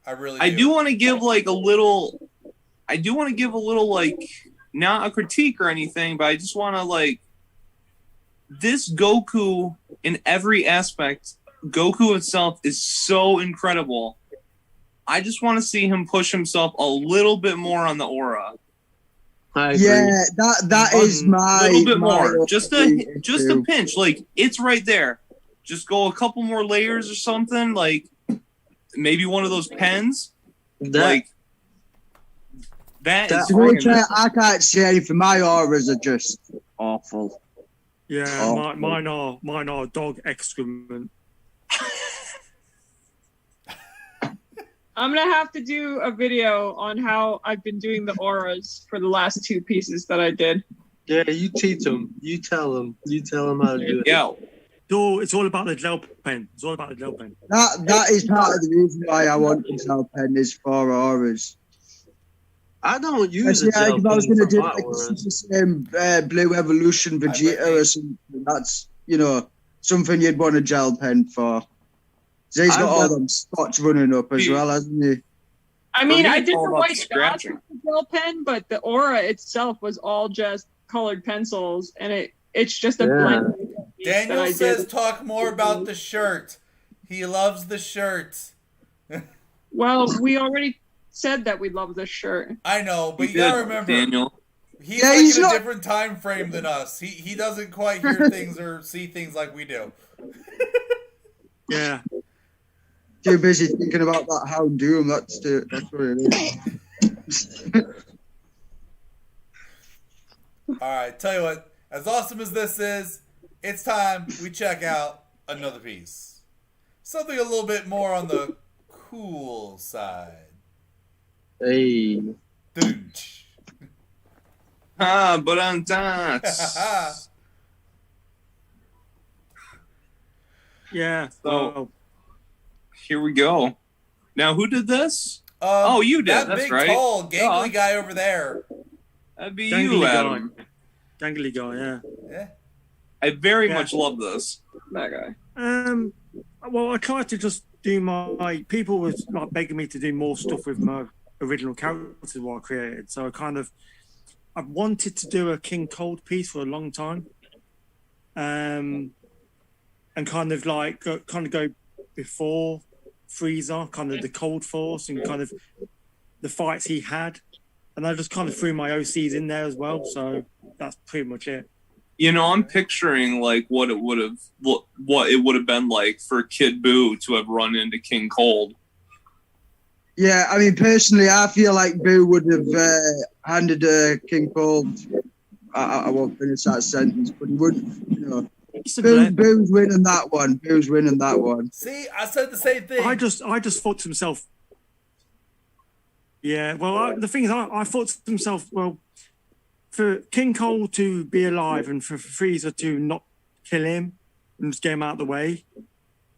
I really. I do want to give like a little. I do want to give a little like not a critique or anything, but I just want to like this Goku in every aspect. Goku itself is so incredible. I just want to see him push himself a little bit more on the aura. I agree. Yeah, that is my A little bit my more, just a issue. pinch. Like it's right there. Just go a couple more layers or something. Like maybe one of those pens. Like that is. To be fucking- fair, I can't say anything. My auras are just awful. Yeah, Oh. mine are dog excrement. I'm gonna have to do a video on how I've been doing the auras for the last 2 pieces that I did. Yeah, you teach them. You tell them. You tell them how to do it. Yeah. It's all about the gel pen. It's all about the gel pen. That is part of the reason why I want to sell pen is for auras. I don't use Yeah, a gel if I was pen going to for do my like auras. the same Blue Evolution Vegeta or something, that's, something you'd want a gel pen for. So he's got I've all got- them spots running up as well, hasn't he? I mean, me, I it's did all the about white the dots scratching. with the gel pen, but the aura itself was all just colored pencils, and it's just a Yeah. blend. piece that Daniel I says, did. talk more about the shirt. He loves the shirt. Well, we already said that we love this shirt. I know, but you Good, gotta remember, Daniel. he's Yeah, like he's in a not- different time frame than us. He doesn't quite hear things or see things like we do. Yeah. Too busy thinking about that Hound Doom. That's what it is. All right, tell you what, as awesome as this is, it's time we check out another piece. Something a little bit more on the cool side. Hey. Doonch. But I'm dance. Yeah. So- Oh, Here we go. Now, who did this? Oh, you did, That that's big, right. tall, gangly Yeah. guy over there. That'd be dangly you, guy. Adam. Dangly guy, yeah. Yeah. I very Yeah. much love this. That guy. Well, I tried to just do my people was like begging me to do more stuff with my original characters what I created. So I wanted to do a King Cold piece for a long time. And kind of go before Frieza, kind of the Cold Force and kind of the fights he had. And I just kind of threw my OCs in there as well. So that's pretty much it. You know, I'm picturing like what it would have been like for Kid Buu to have run into King Cold. Yeah, I mean, personally, I feel like Boo would have handed King Cold. I won't finish that sentence, but he would, It's a blend. Boo's winning that one. Boo's winning that one. See, I said the same thing. I just thought to myself, yeah. Well, the thing is, I thought to myself, well, for King Cole to be alive and for Frieza to not kill him and just get him out of the way,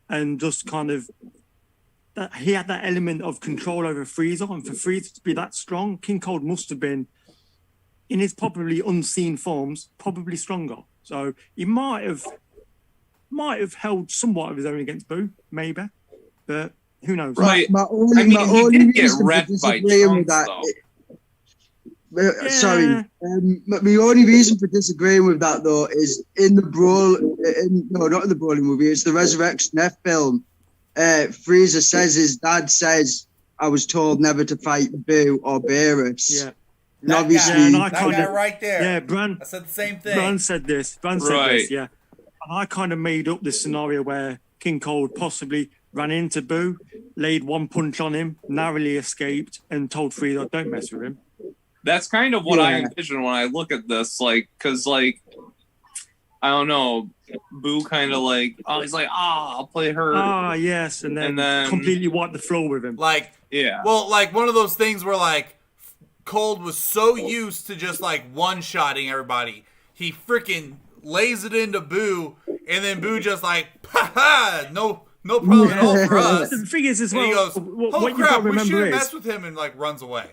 and just kind of that he had that element of control over Frieza, and for Frieza to be that strong, King Cold must have been, in his probably unseen forms, probably stronger. So he might have held somewhat of his own against Boo, maybe, but who knows? Right. My only, I mean, my he only did get reason for wrecked by disagreeing with Trunks, that. though. Sorry. My only reason for disagreeing with that, though, is in the not in the Broly movie, it's the Resurrection F film. Frieza says his dad says, I was told never to fight Boo or Beerus. Yeah. And That obviously, Yeah, and I that kind guy of- right there. Yeah, Bran I said the same thing. said this. Right. Yeah. And I kind of made up this scenario where King Cold possibly ran into Boo, laid one punch on him, narrowly escaped, and told Frieza, "Don't mess with him." That's kind of what I envision when I look at this, like, because, like, I don't know, Boo kind of like, oh, he's like, I'll play her. Ah, yes, and then completely wiped the floor with him. Like, yeah. Well, like one of those things where like Cold was so used to just like one-shotting everybody, he freaking lays it into Boo, and then Boo just like, ha, no problem at all for us. The thing is, as well, and he goes, what oh you've got crap, to we remember shouldn't is, mess with him, and like runs away.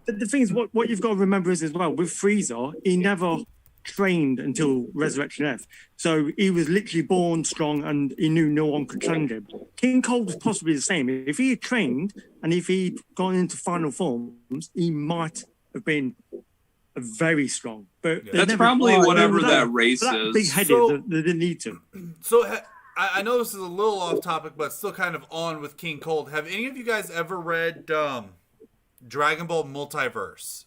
the thing is, what you've got to remember is as well, with Frieza, he never trained until Resurrection F. So he was literally born strong and he knew no one could challenge him. King Cold was possibly the same. If he had trained and if he'd gone into final forms, he might have been very strong. But that's probably whatever that race is. Big-headed, So- they didn't need to. So I know this is a little off topic, but still kind of on with King Cold. Have any of you guys ever read Dragon Ball Multiverse?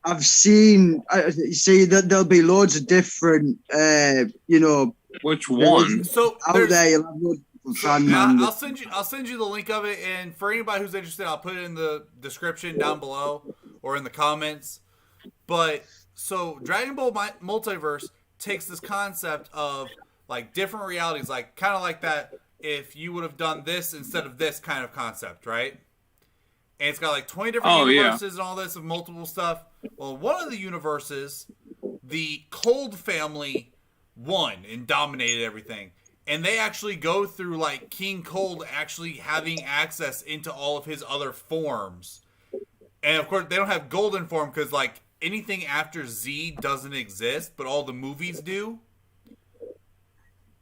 I've seen. See that there'll be loads of different, Which one? So out there. You'll have loads of fan manga. I'll send you the link of it, and for anybody who's interested, I'll put it in the description down below or in the comments. But so Dragon Ball Multiverse takes this concept of like different realities, like kind of like that if you would have done this instead of this kind of concept, right? And it's got like 20 different universes and all this of multiple stuff. Well, one of the universes, the Cold family won and dominated everything. And they actually go through like King Cold actually having access into all of his other forms. And of course, they don't have Golden form because like anything after Z doesn't exist, but all the movies do.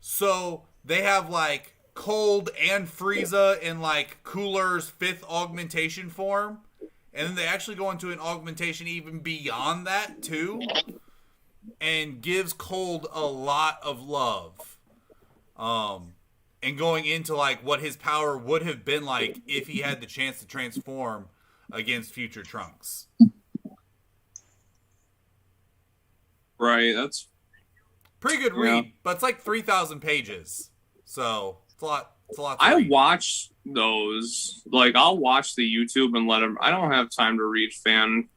So they have like Cold and Frieza in like Cooler's 5th augmentation form. And then they actually go into an augmentation even beyond that too. And gives Cold a lot of love. And going into like what his power would have been like if he had the chance to transform against future Trunks. Right, that's pretty good read, but it's like 3,000 pages. So it's a lot to I read. watch those. Like, I'll watch the YouTube and let them. I don't have time to read fan.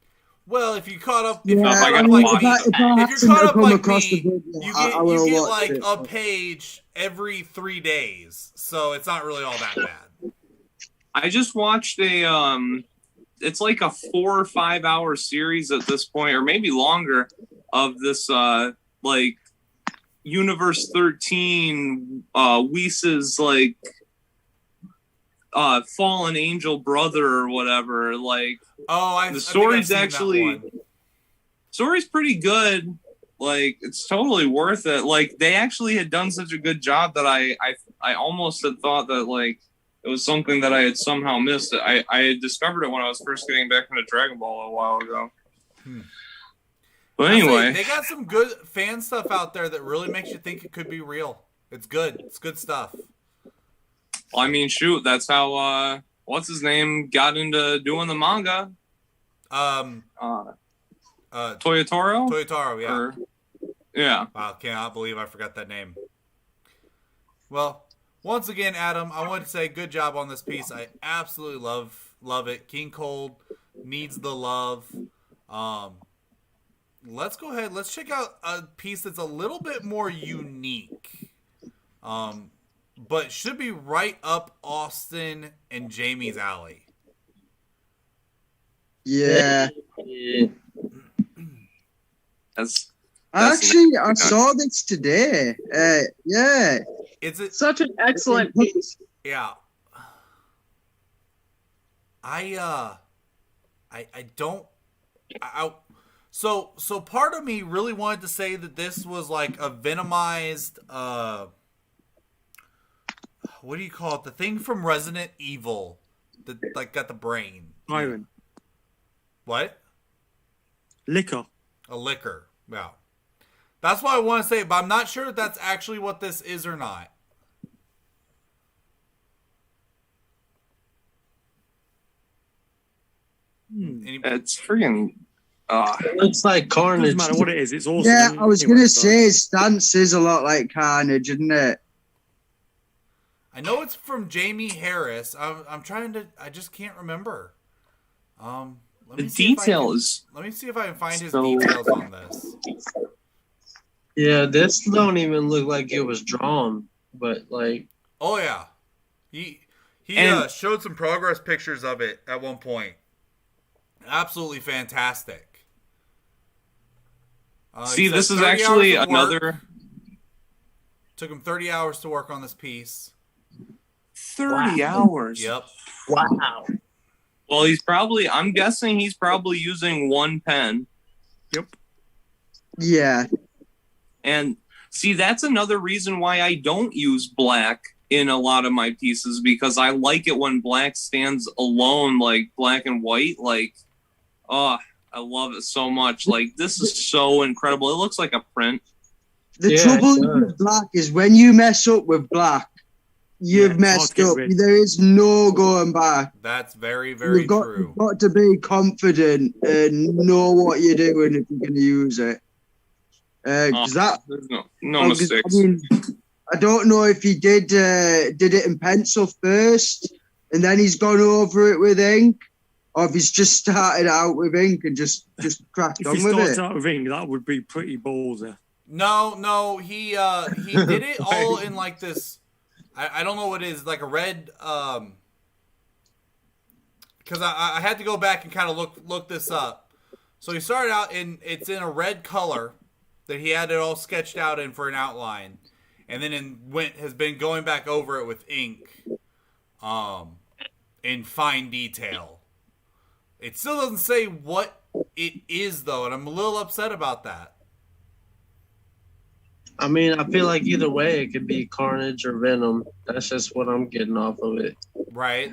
Well, if you caught up, Yeah, I gotta I mean, watch if if happen you're to caught up come like across me, the video, you I will get watch like it. a page every 3 days, so it's not really all that bad. I just watched a it's like a 4 or 5 hour series at this point, or maybe longer, of this like Universe 13 Whis' like fallen angel brother or whatever. Like, the story's actually story's pretty good. Like, it's totally worth it. Like, they actually had done such a good job that I almost had thought that like it was something that I had somehow missed. I had discovered it when I was first getting back into Dragon Ball a while ago. But anyway, they got some good fan stuff out there that really makes you think it could be real. It's good. It's good stuff. I mean, shoot, that's how what's his name got into doing the manga. Toyotaro. Toyotaro, yeah. Yeah. Wow, cannot believe I forgot that name. Well, once again, Adam, I want to say good job on this piece. I absolutely love it. King Cold needs the love. Let's go ahead. Let's check out a piece that's a little bit more unique. But should be right up Austin and Jamie's alley. Yeah. That's Actually, I saw this today. Yeah. It's Such an excellent piece. Yeah. I don't. So part of me really wanted to say that this was like a venomized. What do you call it? The thing from Resident Evil that like got the brain. Iron. What? Liquor. A liquor. Yeah. That's what I want to say, but I'm not sure if that's actually what this is or not. It's freaking. Looks like Carnage. Doesn't matter what it is. It's awesome. Yeah, I was Anyway, gonna so- say his stance is a lot like Carnage, isn't it? I know it's from Jamie Harris. I'm trying to. I just can't remember. Let me see details. Let me see if I can find his details on this. Yeah, this don't even look like it was drawn, but like. Oh yeah, he showed some progress pictures of it at one point. Absolutely fantastic. See, this is actually another. Took him 30 hours to work on this piece. 30 hours. Yep. Wow. Well, I'm guessing he's probably using one pen. Yep. Yeah. And see, that's another reason why I don't use black in a lot of my pieces, because I like it when black stands alone, like black and white. Like, oh, I love it so much. Like, this is so incredible. It looks like a print. The trouble with black is when you mess up with black, you've messed up. There is no going back. That's very, very true. You've got to be confident and know what you're doing if you're going to use it. There's no mistakes. I mean, I don't know if he did it in pencil first and then he's gone over it with ink, or if he's just started out with ink and just cracked on with it. If he starts out with ink, that would be pretty ballsy. No, he did it all in like this. I don't know what it is, like a red. Because I had to go back and kind of look this up. So he started out it's in a red color that he had it all sketched out in for an outline, and then has been going back over it with ink, in fine detail. It still doesn't say what it is though, and I'm a little upset about that. I mean, I feel like either way it could be Carnage or Venom. That's just what I'm getting off of it. Right.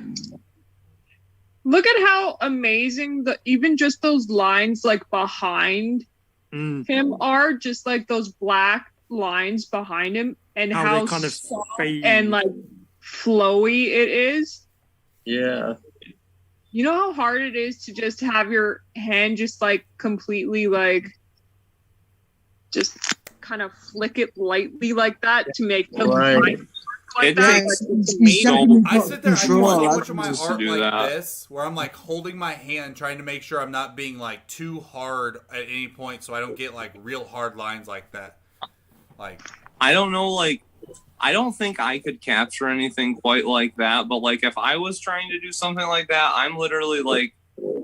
Look at how amazing even just those lines like behind him are, just like those black lines behind him, and how kind of soft fade and like flowy it is. Yeah. You know how hard it is to just have your hand just like completely like just kind of flick it lightly like that to make the line like that. I sit there, I do so much of my art like this, where I'm like holding my hand, trying to make sure I'm not being like too hard at any point, so I don't get like real hard lines like that. Like, I don't know, like, I don't think I could capture anything quite like that, but like if I was trying to do something like that, I'm literally like,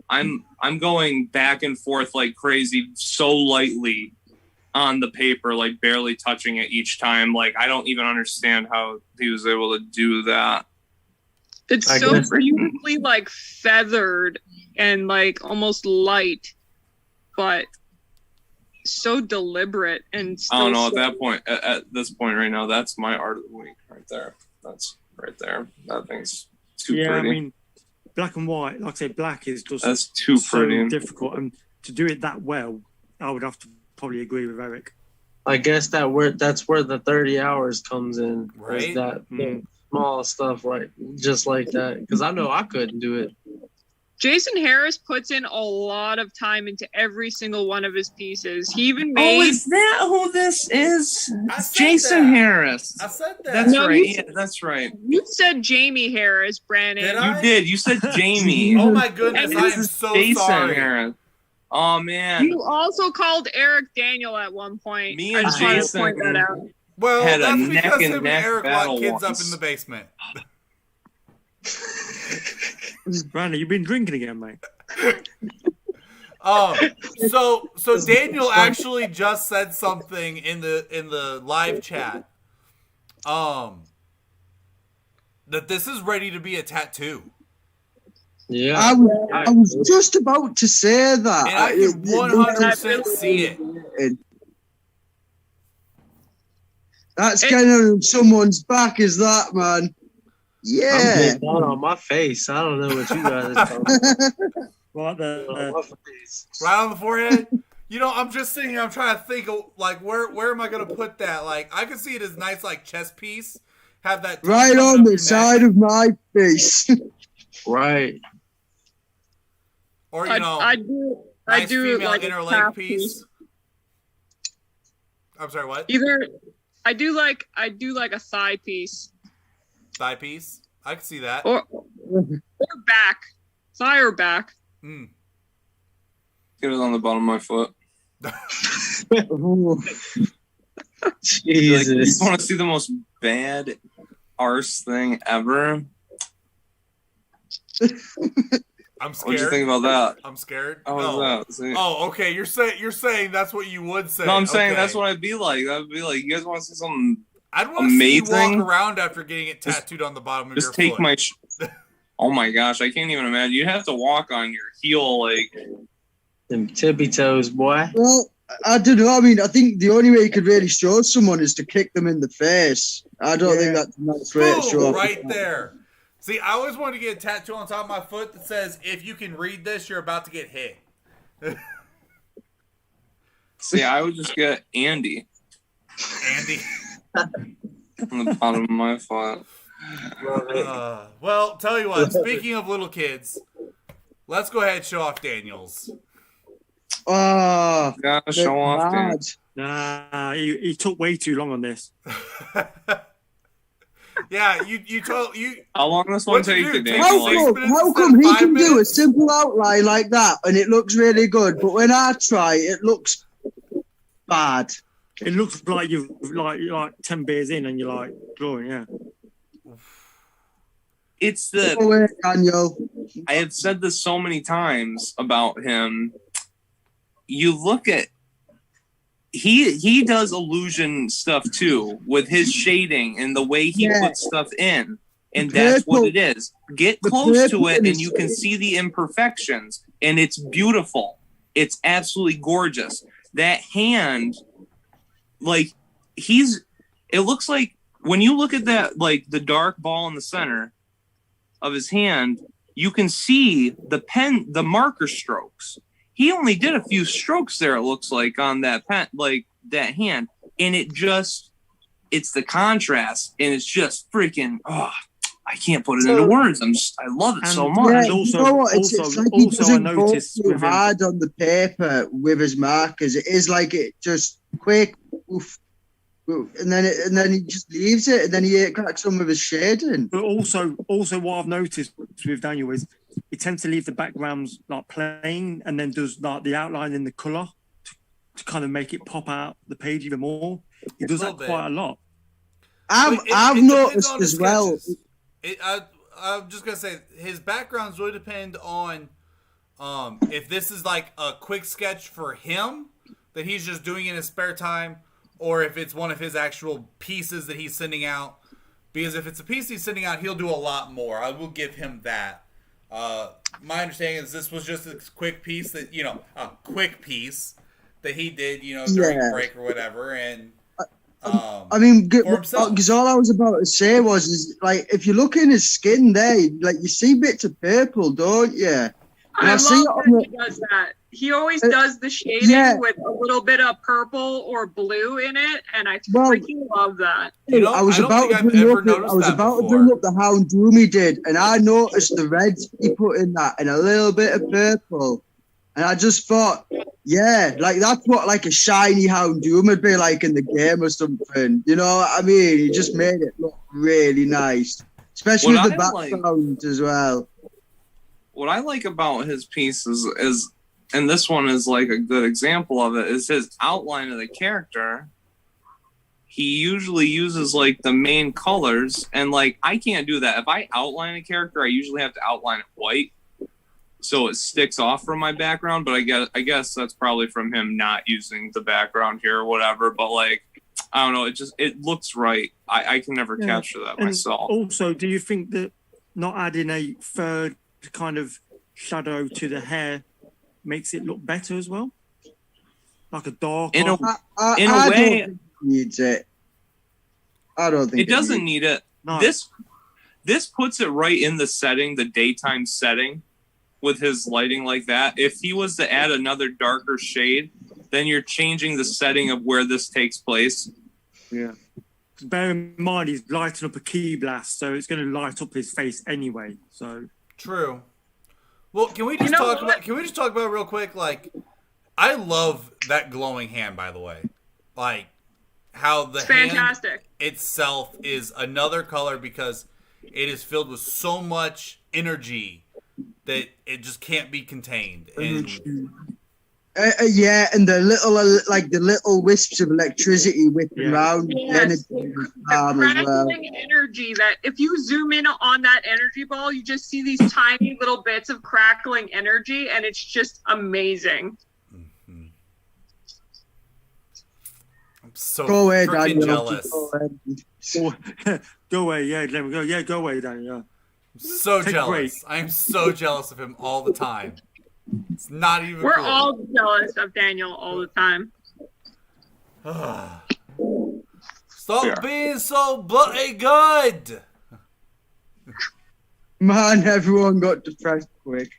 I'm going back and forth like crazy, so lightly on the paper, like barely touching it each time. Like, I don't even understand how he was able to do that. It's so beautifully like feathered and like almost light, but so deliberate and still I don't know, at this point right now, that's my art of the week right there. That's right there. That thing's too pretty. I mean, black and white, like I say, black is just that's too pretty. So difficult, and to do it that well, I would have to probably agree with Eric. I guess that's where the 30 hours comes in. Right. That small stuff just like that. Because I know I couldn't do it. Jason Harris puts in a lot of time into every single one of his pieces. He even made... Oh, is that who this is? Jason Harris. I said that. That's right. Yeah, that's right. You said Jamie Harris, Brandon. Did I? You did. You said Jamie. Oh my goodness, I am so Jason sorry. Harris. Oh man. You also called Eric Daniel at one point. Me and I just wanted to Jason point that out. Well, had a that's neck because and him neck and Eric battle locked kids once. up in the basement. Brandon, you've been drinking again, mate. So Daniel actually just said something in the live chat. That this is ready to be a tattoo. Yeah. I was just about to say that. And I can 100% see it. That's kind of someone's back, is that, man? Yeah. I'm getting that on my face. I don't know what you guys are talking Right there. about. My face. Right on the forehead. You know, I'm just sitting here. I'm trying to think of like where am I gonna put that? Like I can see it as nice like chest piece. Have that right on the side of my face. Right. Or you know, I do female like inner a leg calf piece. I'm sorry, what? Either I do like a thigh piece. thigh piece. I can see that. Or back. Thigh or back. Mm. Get it on the bottom of my foot. Jesus. You want to see the most bad arse thing ever? I'm scared. What'd you think about that? I'm scared. Oh, that? Oh, okay. You're saying that's what you would say. No, I'm saying Okay. that's what I'd be like. I'd be like, you guys want to see something? I'd want to see you amazing? walk around after getting it tattooed on the bottom of your Just take foot. my. Oh my gosh, I can't even imagine. You'd have to walk on your heel, like. Them tippy toes, boy. Well, I don't know. I mean, I think the only way you could really show someone is to kick them in the face. I don't think that's a nice way to show Boom, off. right there. See, I always wanted to get a tattoo on top of my foot that says, "If you can read this, you're about to get hit." See, I would just get Andy Andy. on the bottom of my foot. Well, tell you what. Speaking of little kids, let's go ahead and show off Daniel's. Oh, Gotta show off, Dan. Nah, he took way too long on this. Yeah, you told you. How long this one What'd you take do? you, Take Daniel? six Like, minutes how instead come of he 5 can do a minutes? simple outline like that and it looks really good, but when I try, it looks bad? It looks like you're like 10 beers in and you're like drawing, yeah. it's Go the. away, Daniel. I have said this so many times about him. You look at. He does illusion stuff too with his shading and the way he puts stuff in, and that's what it is. Get close to it, and you can see the imperfections, and it's beautiful. It's absolutely gorgeous. That hand, like it looks like when you look at that, like the dark ball in the center of his hand, you can see the marker strokes. He only did a few strokes there, it looks like, on that pen, like that hand. And it's the contrast, and it's just freaking, I can't put it into words. I love it so much. Yeah, And also- you know what? It's like he also I doesn't go noticed too with him- hard on the paper with his markers. It is like it just quick, oof, oof, and then he just leaves it, and then he cracks on with his shading. But also what I've noticed with Daniel is he tends to leave the backgrounds like plain and then does like the outline in the colour to kind of make it pop out the page even more. He does that quite a lot. I've It depends noticed on the as well. sketches. I'm just gonna say his backgrounds really depend on if this is like a quick sketch for him that he's just doing in his spare time, or if it's one of his actual pieces that he's sending out. Because if it's a piece he's sending out, he'll do a lot more. I will give him that. My understanding is this was just a quick piece that he did, during break or whatever, and. I mean, for himself. because all I was about to say is like if you look in his skin there, like you see bits of purple, don't you? And I love see it on that he does that. He always does the shading with a little bit of purple or blue in it, and I freaking love that. I was about to bring up the Houndoom he did, and I noticed the red he put in that and a little bit of purple. And I just thought, yeah, like that's what like a shiny Houndoom would be like in the game or something. You know what I mean? He just made it look really nice, especially with the background as well. What I like about his pieces is, and this one is like a good example of it, is his outline of the character. He usually uses like the main colors, and like I can't do that. If I outline a character, I usually have to outline it white, so it sticks off from my background. But I guess that's probably from him not using the background here or whatever. But like, I don't know, it looks right. I can never capture that myself. Also, do you think that not adding a third kind of shadow to the hair makes it look better as well? Like a dark. In a way, don't think it needs it. I don't think it doesn't need it. No. This puts it right in the setting, the daytime setting, with his lighting like that. If he was to add another darker shade, then you're changing the setting of where this takes place. Yeah. Bear in mind, he's lighting up a key blast, so it's going to light up his face anyway. So true. Well, can we just talk about real quick? Like, I love that glowing hand. By the way, like how the hand fantastic itself is another color because it is filled with so much energy that it just can't be contained. And yeah, and the little wisps of electricity whipping around. Yes. The Crackling energy that if you zoom in on that energy ball, you just see these tiny little bits of crackling energy, and it's just amazing. I'm so Go away, freaking Daniel. jealous. Go away, yeah, let me go. Yeah, go away, Daniel. So Take a jealous. I am so jealous of him all the time. It's not even We're cool. all jealous of Daniel all the time. Stop being so bloody good. Man, everyone got depressed quick.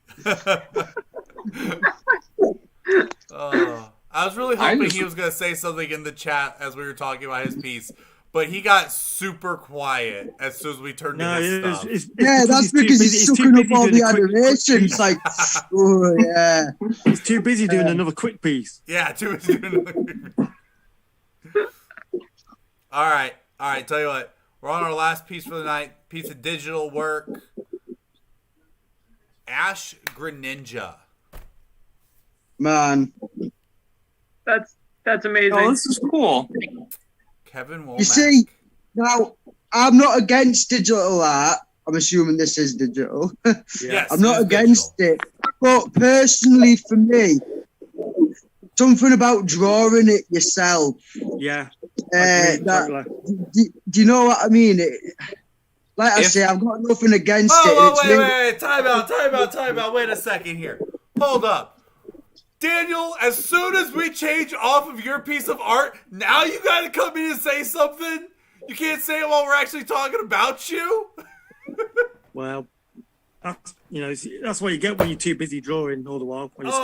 I was really hoping he was going to say something in the chat as we were talking about his piece, but he got super quiet as soon as we turned to his stuff. That's because he's sucking up all the adoration. It's like, oh, yeah. He's too busy doing another quick piece. Yeah, too busy doing another quick piece. All right. Tell you what. We're on our last piece for the night. Piece of digital work. ashgreninja. Man. That's amazing. Oh, this is cool. Kevin Womack. You see, now, I'm not against digital art. I'm assuming this is digital. Yes, I'm not it is against it. But personally, for me, something about drawing it yourself. Yeah. Totally. Do you know what I mean? Like I say, I've got nothing against it. Wait. Time out. Wait a second here. Hold up. Daniel, as soon as we change off of your piece of art, now you got to come in and say something? You can't say it while we're actually talking about you? Well, that's what you get when you're too busy drawing all the while. When you're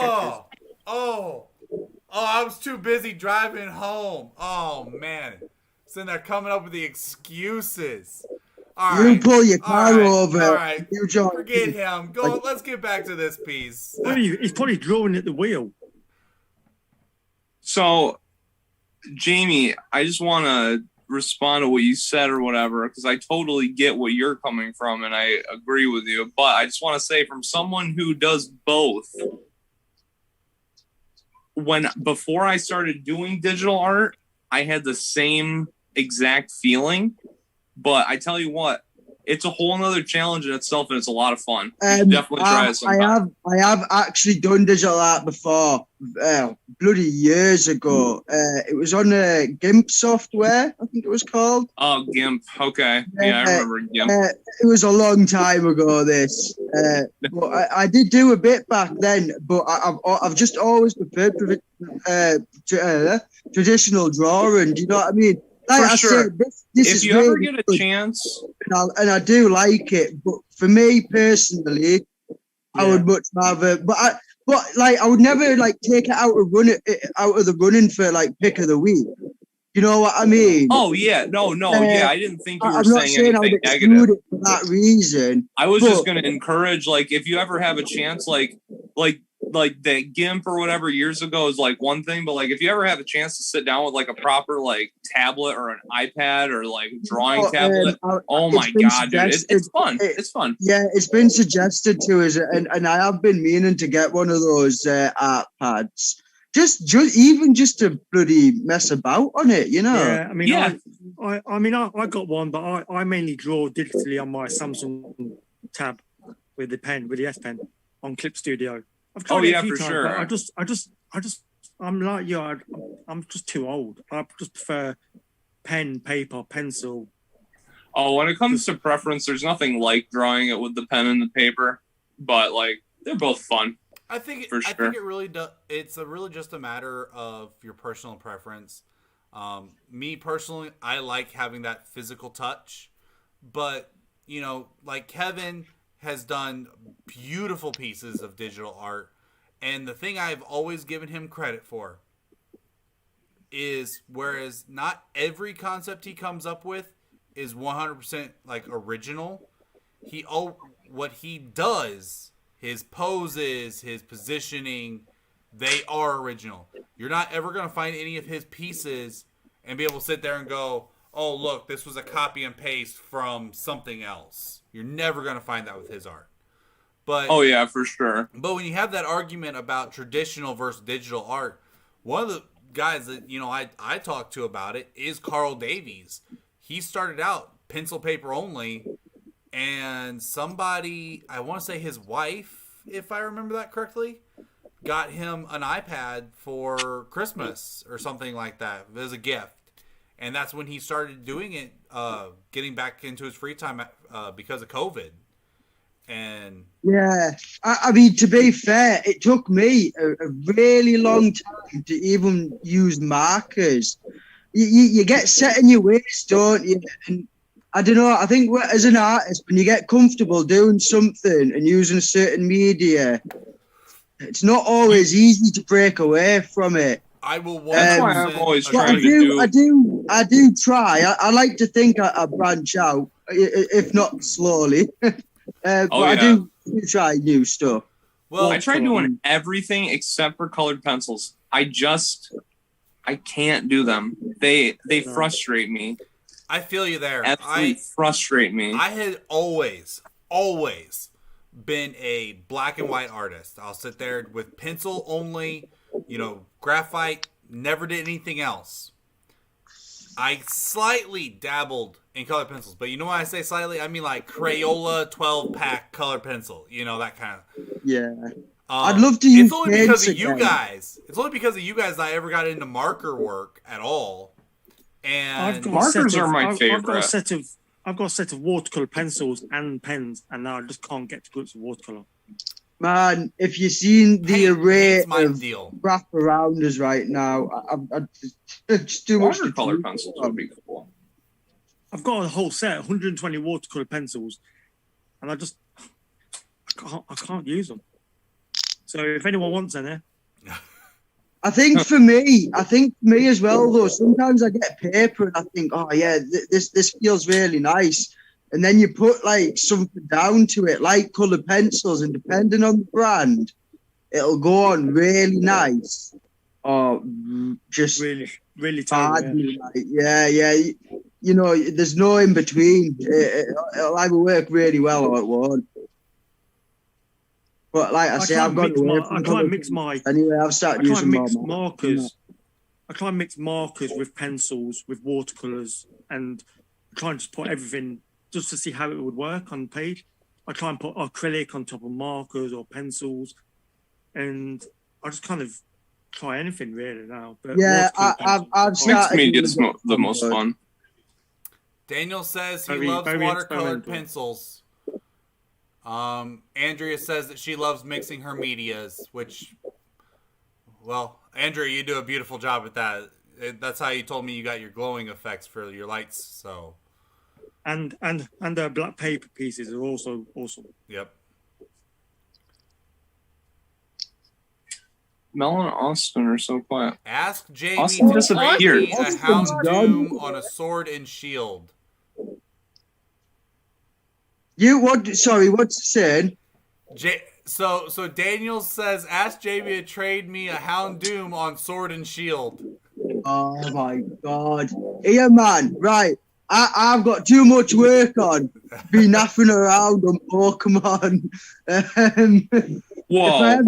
I was too busy driving home. Oh, man. Sitting there coming up with the excuses. All right. You pull your car over. All right. You jump. Forget him. Let's get back to this piece. He's probably drawing at the wheel. So, Jamie, I just want to respond to what you said or whatever, because I totally get what you're coming from and I agree with you. But I just want to say, from someone who does both, before I started doing digital art, I had the same exact feeling. But I tell you what, it's a whole nother challenge in itself, and it's a lot of fun. You should definitely try it sometime. I have actually done digital art before, bloody years ago. It was on GIMP software, I think it was called. Oh, GIMP. Okay. Yeah, I remember GIMP. It was a long time ago, this. But I did do a bit back then, but I've just always preferred traditional drawing. Do you know what I mean? Like For I sure. said, this if is you ever really get a good, chance, and I do like it, but for me personally, I would much rather. But I would never take it out of the running for pick of the week. You know what I mean? oh yeah, no, yeah, I didn't think you were I'm not saying I would anything exclude negative. it for that reason. I was just going to encourage, if you ever have a chance, like that GIMP or whatever years ago is one thing, but if you ever have a chance to sit down with a proper tablet or an iPad or drawing tablet, oh my god, dude, it's fun. It's fun. Yeah, it's been suggested to us, and I have been meaning to get one of those art pads. Just to bloody mess about on it, you know. Yeah, I mean, Yeah. I got one, but I mainly draw digitally on my Samsung tab with the S Pen on Clip Studio. I've tried it a few times, but I'm like you. I'm just too old. I just prefer pen, paper, pencil. Oh, when it comes to preference, there's nothing like drawing it with the pen and the paper, but they're both fun. I think For sure. I think it really does. It's really just a matter of your personal preference. Me personally, I like having that physical touch, but Kevin has done beautiful pieces of digital art, and the thing I've always given him credit for is, whereas not every concept he comes up with is 100% original, what he does, his poses, his positioning, they are original. You're not ever going to find any of his pieces and be able to sit there and go, oh, look, this was a copy and paste from something else. You're never going to find that with his art. But Oh yeah, for sure. But when you have that argument about traditional versus digital art, one of the guys that I talked to about it is Karl Davies. He started out pencil paper only, and somebody, I want to say his wife, if I remember that correctly, got him an iPad for Christmas or something like that as a gift. And that's when he started doing it, getting back into his free time because of COVID. And yeah, I mean, to be fair, it took me a really long time to even use markers. You get set in your ways, don't you? And I don't know, I think as an artist, when you get comfortable doing something and using a certain media, it's not always easy to break away from it. I will. That's why I'm always trying I do try. I like to think I branch out, if not slowly. But I do try new stuff. Well, I try doing everything except for colored pencils. I can't do them. They frustrate me. I feel you there. Absolutely frustrate me. I had always been a black and white artist. I'll sit there with pencil only, graphite, never did anything else. I slightly dabbled in colored pencils, but when I say slightly, I mean like Crayola 12-pack color pencil, that kind of. Yeah. I'd love to use It's only because of you guys. It's only because of you guys that I ever got into marker work at all. And markers are my favorite. I've got a set of watercolor pencils and pens, and now I just can't get to grips with watercolor. Man, if you've seen the array of deal. crap around us right now, it's too much. Watercolor pencils would be cool. I've got a whole set, 120 watercolor pencils, and I can't use them. So if anyone wants any. I think for me as well, though, sometimes I get paper and I think, oh yeah, this feels really nice. And then you put like something down to it, like colored pencils, and depending on the brand, it'll go on really nice. Or just really, really badly, yeah. There's no in between. It'll either work really well or it won't. But like I say, I've got I try and mix my. Anyway, I've started using markers. I try and mix markers with pencils, with watercolors, and try and just put everything just to see how it would work on page. I try and put acrylic on top of markers or pencils, and I just kind of try anything really now. But yeah, I've started. Mixed media is the most fun. Daniel says he loves watercolored pencils. Andrea says that she loves mixing her medias, which, well, Andrea, you do a beautiful job at that. That's how you told me you got your glowing effects for your lights. So, and the black paper pieces are also awesome. Yep. Mel and Austin are so quiet. Ask Jamie Austin to disappeared. create a Houndoom on a sword and shield. What's it saying? So Daniel says, ask Jamie to trade me a Houndoom on sword and shield. Oh my god. Here, man, right. I've got too much work on. Be naffing around on Pokemon. Whoa,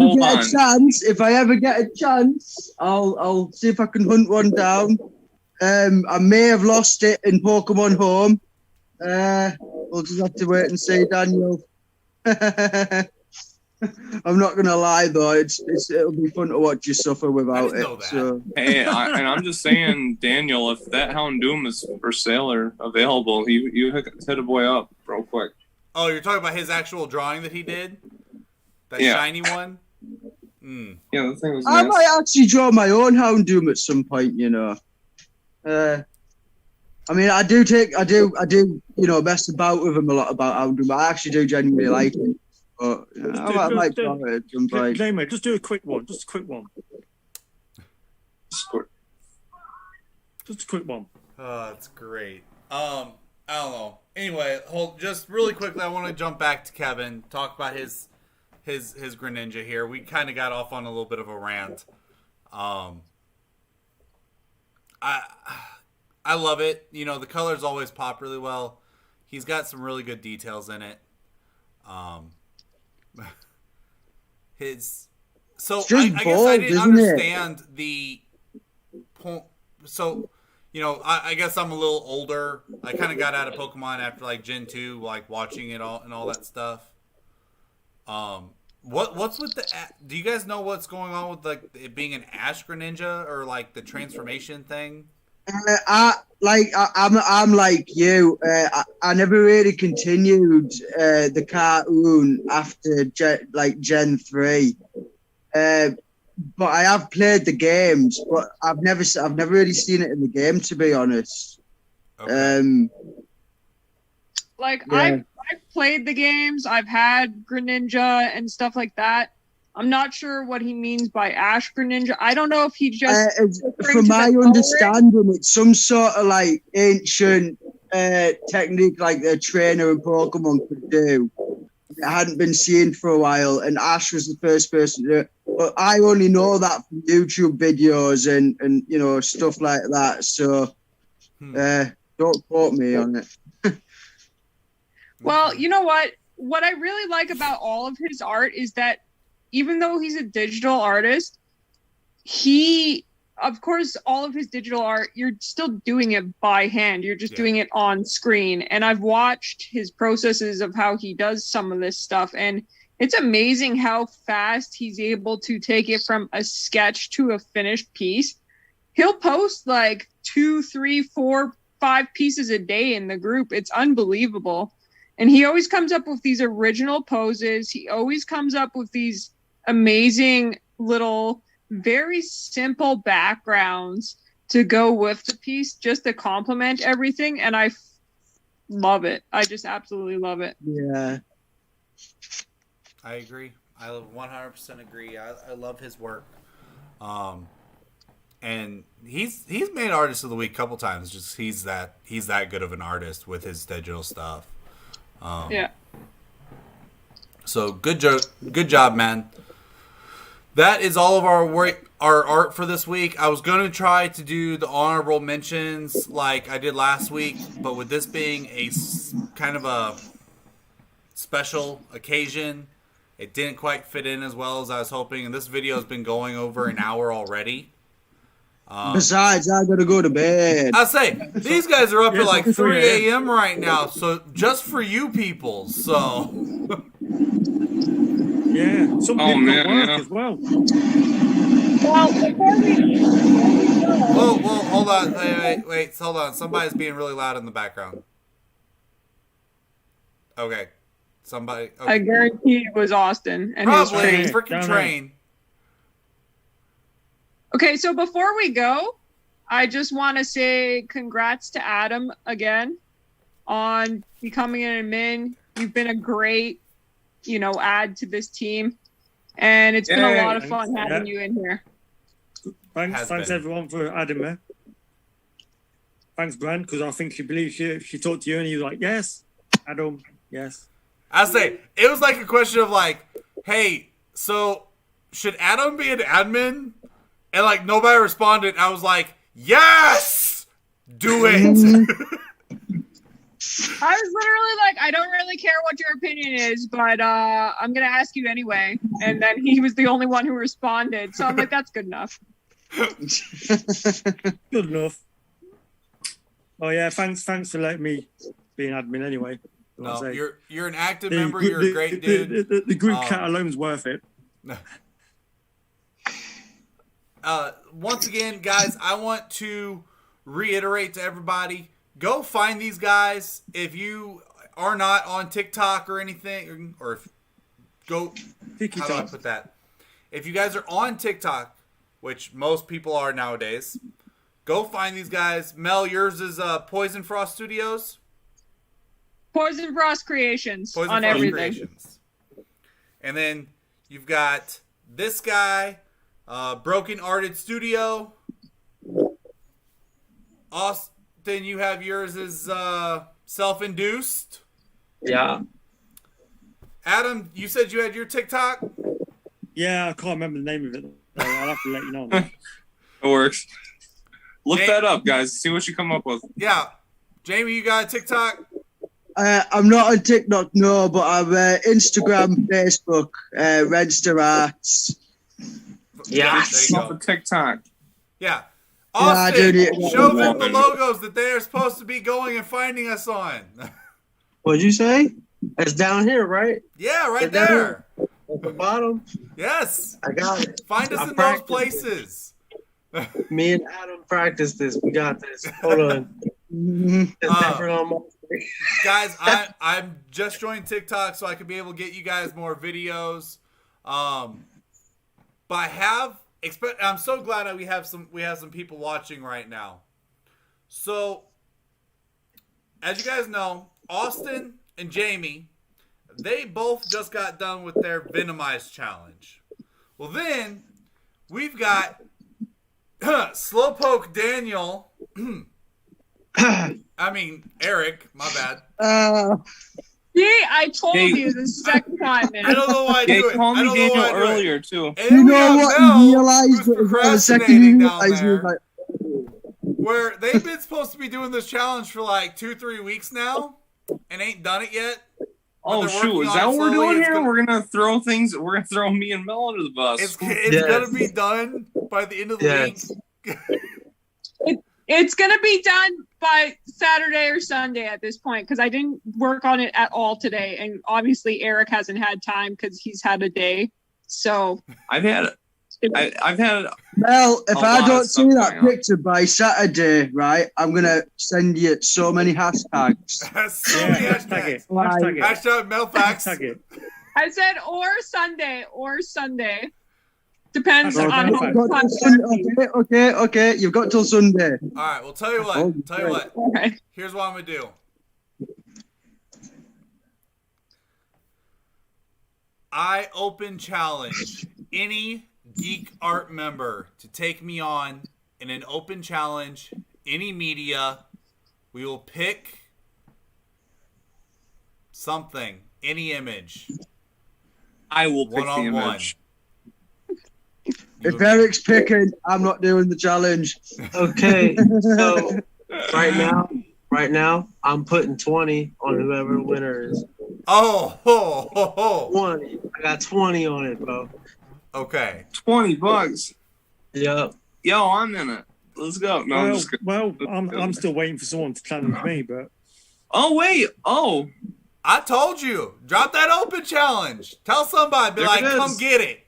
if I ever get a chance, I'll see if I can hunt one down. I may have lost it in Pokemon Home. We'll just have to wait and see, Daniel. I'm not gonna lie though, it'll be fun to watch you suffer without it. So. Hey, and I'm just saying, Daniel, if that Houndoom is for sale or available, you hit a boy up real quick. Oh, you're talking about his actual drawing that he did? That shiny one? Mm. Yeah, the thing was I nice. might actually draw my own Houndoom at some point, I mean, I do, mess about with him a lot about Houndoom, but I actually do genuinely like him. But I might draw it at some point. Mate, just do a quick one. Just a quick one. Just a quick one. Oh, that's great. I don't know. Anyway, just really quickly, I want to jump back to Kevin, talk about his Greninja here. We kind of got off on a little bit of a rant. I I love it. You know, the colors always pop really well. He's got some really good details in it. So I guess I didn't understand the point. So, you know, I guess I'm a little older. I kind of got out of Pokemon after like Gen 2, like watching it all and all that stuff. What's with the? Do you guys know what's going on with like it being an ashgreninja or like the transformation thing? I'm like you. I never really continued the cartoon after Gen 3. But I have played the games, but I've never really seen it in the game, to be honest. Okay. I've played the games. I've had Greninja and stuff like that. I'm not sure what he means by ashgreninja. I don't know if he just. From my understanding, it's some sort of like ancient technique, like the trainer in Pokemon could do. It hadn't been seen for a while, and Ash was the first person to do it. But I only know that from YouTube videos and you know stuff like that. So don't quote me on it. Well, you know what? What I really like about all of his art is that even though he's a digital artist, of course, all of his digital art, you're still doing it by hand. You're just doing it on screen. And I've watched his processes of how he does some of this stuff. And it's amazing how fast he's able to take it from a sketch to a finished piece. He'll post like 2, 3, 4, 5 pieces a day in the group. It's unbelievable. And he always comes up with these original poses. He always comes up with these amazing little, very simple backgrounds to go with the piece just to complement everything. And I love it. I just absolutely love it. Yeah. I agree. I 100% agree. I love his work. And he's made Artist of the Week a couple times. Just he's that good of an artist with his digital stuff. Yeah. So good job, man. That is all of our art for this week. I was going to try to do the honorable mentions like I did last week, but with this being a kind of a special occasion, it didn't quite fit in as well as I was hoping. And this video has been going over an hour already. Besides, I gotta go to bed. I say these guys are up at like 3 a.m. right now, so just for you people. So yeah, some people work as well. Well, before we whoa, hold on, wait, hold on. Somebody's being really loud in the background. Okay, somebody. Okay. I guarantee it was Austin and probably his freaking train. Okay, so before we go, I just want to say congrats to Adam again on becoming an admin. You've been a great, add to this team, and it's been a lot of fun having you in here. Thanks everyone for adding me. Thanks, Brand, because I think she believes she talked to you and you were like, yes, Adam, yes. I say it was like a question of like, hey, so should Adam be an admin? And like nobody responded. I was like, yes, do it. I was literally like, I don't really care what your opinion is, but I'm gonna ask you anyway. And then he was the only one who responded. So I'm like, that's good enough. Good enough. Oh yeah, thanks for letting me be an admin anyway. No, you're an active member. You're a great dude. The group cat alone's worth it. Once again, guys, I want to reiterate to everybody, go find these guys. If you are not on TikTok or anything, or if how do I put that? If you guys are on TikTok, which most people are nowadays, go find these guys. Mel, yours is Poison Frost Studios? Poison Frost Creations on everything. Creations. And then you've got this guy, Broken Arted Studio. Austin, you have yours as Self-Induced. Yeah. Adam, you said you had your TikTok? Yeah, I can't remember the name of it. I'll have to let you know. It works. Look that up, guys. See what you come up with. Yeah. Jamie, you got a TikTok? I'm not on TikTok, no, but I'm Instagram, Facebook, Redster Arts. Yeah, there you go. TikTok. Yeah. I do Austin, need- show them the logos that they are supposed to be going and finding us on. What'd you say? It's down here, right? Yeah, right It's down there. here. At the bottom. Yes. I got it. Find us I in those practiced places. Me and Adam practiced this. We got this. Hold on. It's different on my screen. Guys, I'm just joined TikTok so I can be able to get you guys more videos. But I'm so glad that we have some people watching right now. So, as you guys know, Austin and Jamie, they both just got done with their Venomized challenge. Well, then we've got Slowpoke Daniel. I mean Eric. My bad. See, I told you the second time, man. I don't know why I do it. Called I me don't know Daniel why I do it. earlier too. And You then we know got what? Mel, You realized who's it the second procrastinating you down realized you there, was like, where they've been supposed to be doing this challenge for like 2-3 weeks now, and ain't done it yet. Oh they're shoot! working Is on that it what we're slowly. doing It's here? gonna- We're gonna throw things. We're gonna throw me and Mel under the bus. It's Yes. gonna be done by the end of the Yes. week. It's gonna be done by Saturday or Sunday at this point because I didn't work on it at all today, and obviously Eric hasn't had time because he's had a day. So I've had Mel, if A I lot don't of see stuff that going on. picture by Saturday, right, I'm gonna send you so many hashtags. So many Hashtag it. hashtags. Hashtag it. Hashtag Melfax. Hashtag it. I said or Sunday. Depends Okay. on You've how got till Sunday. Okay. You've got till Sunday. All right. Well, tell you what. Okay. Here's what I'm gonna do. I open challenge any Geek Art member to take me on in an open challenge, any media. We will pick something, any image, I will pick the one-on-one. image. If Eric's picking, I'm not doing the challenge. Okay, so right now, I'm putting 20 on whoever the winner is. Oh, ho, ho, ho. 20. I got 20 on it, bro. Okay. $20. Yep. Yo, I'm in it. Let's go. No, I'm just kidding. I'm still waiting for someone to challenge me, but Oh wait. Oh, I told you. Drop that open challenge. Tell somebody. Be There like, it is. come get it.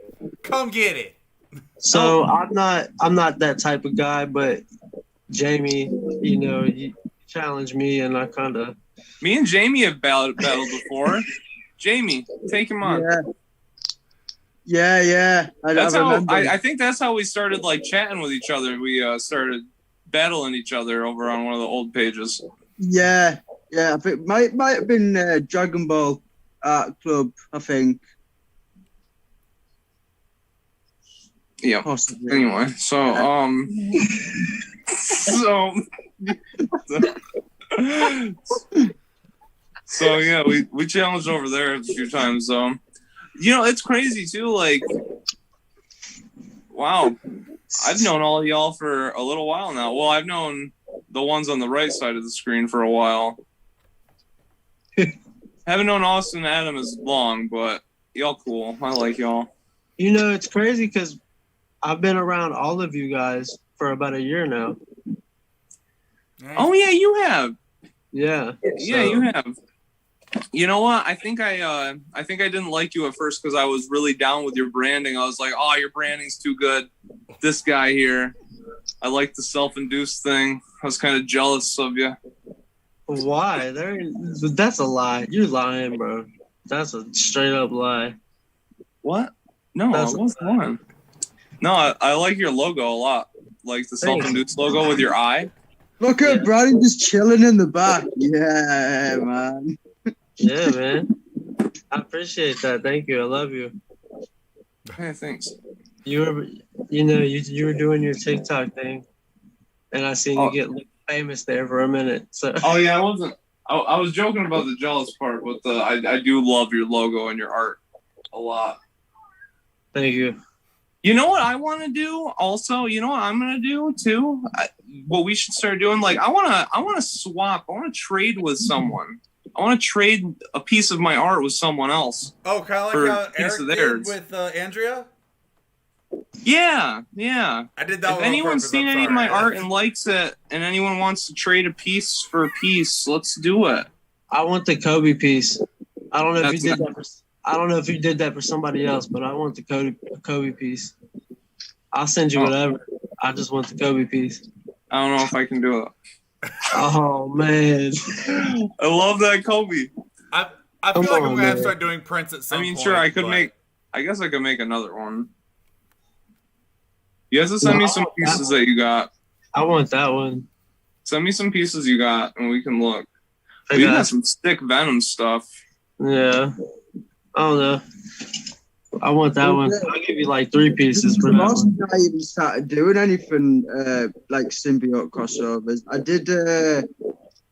Come get it. So I'm not that type of guy, but Jamie, you challenged me, and I kind of. me and Jamie have battled before. Jamie, take him on. Yeah. That's I how remember. I think that's how we started like chatting with each other. We started battling each other over on one of the old pages. Yeah. I think might have been Dragon Ball Art Club. I think. Yeah. Possibly. Anyway, so so yeah, we challenged over there a few times. It's crazy too. Like, wow, I've known all of y'all for a little while now. Well, I've known the ones on the right side of the screen for a while. Haven't known Austin and Adam as long, but y'all cool. I like y'all. It's crazy because I've been around all of you guys for about a year now. Oh yeah, you have. Yeah. Yeah, you have. You know what? I think I didn't like you at first because I was really down with your branding. I was like, oh, your branding's too good. This guy here. I like the self-induced thing. I was kind of jealous of you. Why? That's a lie. You're lying, bro. That's a straight up lie. What? No, That's I wasn't lying. No, I like your logo a lot. Like the self-induced logo with your eye. Look at Brandon just chilling in the back. Yeah, man. Yeah, man. I appreciate that. Thank you. I love you. Hey, thanks. You were doing your TikTok thing, and I seen you get famous there for a minute. So. Oh yeah, I wasn't. I was joking about the jealous part, but I do love your logo and your art a lot. Thank you. You know what I want to do? Also, you know what I'm gonna do too? What we should start doing? Like, I wanna swap. I want to trade with someone. I want to trade a piece of my art with someone else. Oh, kind of like how Eric did with Andrea? Yeah. I did that. If anyone's seen any of my art and likes it, and anyone wants to trade a piece for a piece, let's do it. I want the Kobe piece. I don't know if you did that. I don't know if you did that for somebody else, but I want the Kobe piece. I'll send you whatever. I just want the Kobe piece. I don't know if I can do it. Oh man, I love that Kobe. I feel like I'm gonna have to start doing prints at some point. Sure, I could make. I guess I could make another one. You guys will send me some pieces that you got. I want that one. Send me some pieces you got, and we can look. You got some sick Venom stuff. Yeah. I don't know. I want that one. I'll give you like 3 pieces for that one. I even started doing anything like symbiote crossovers. I did.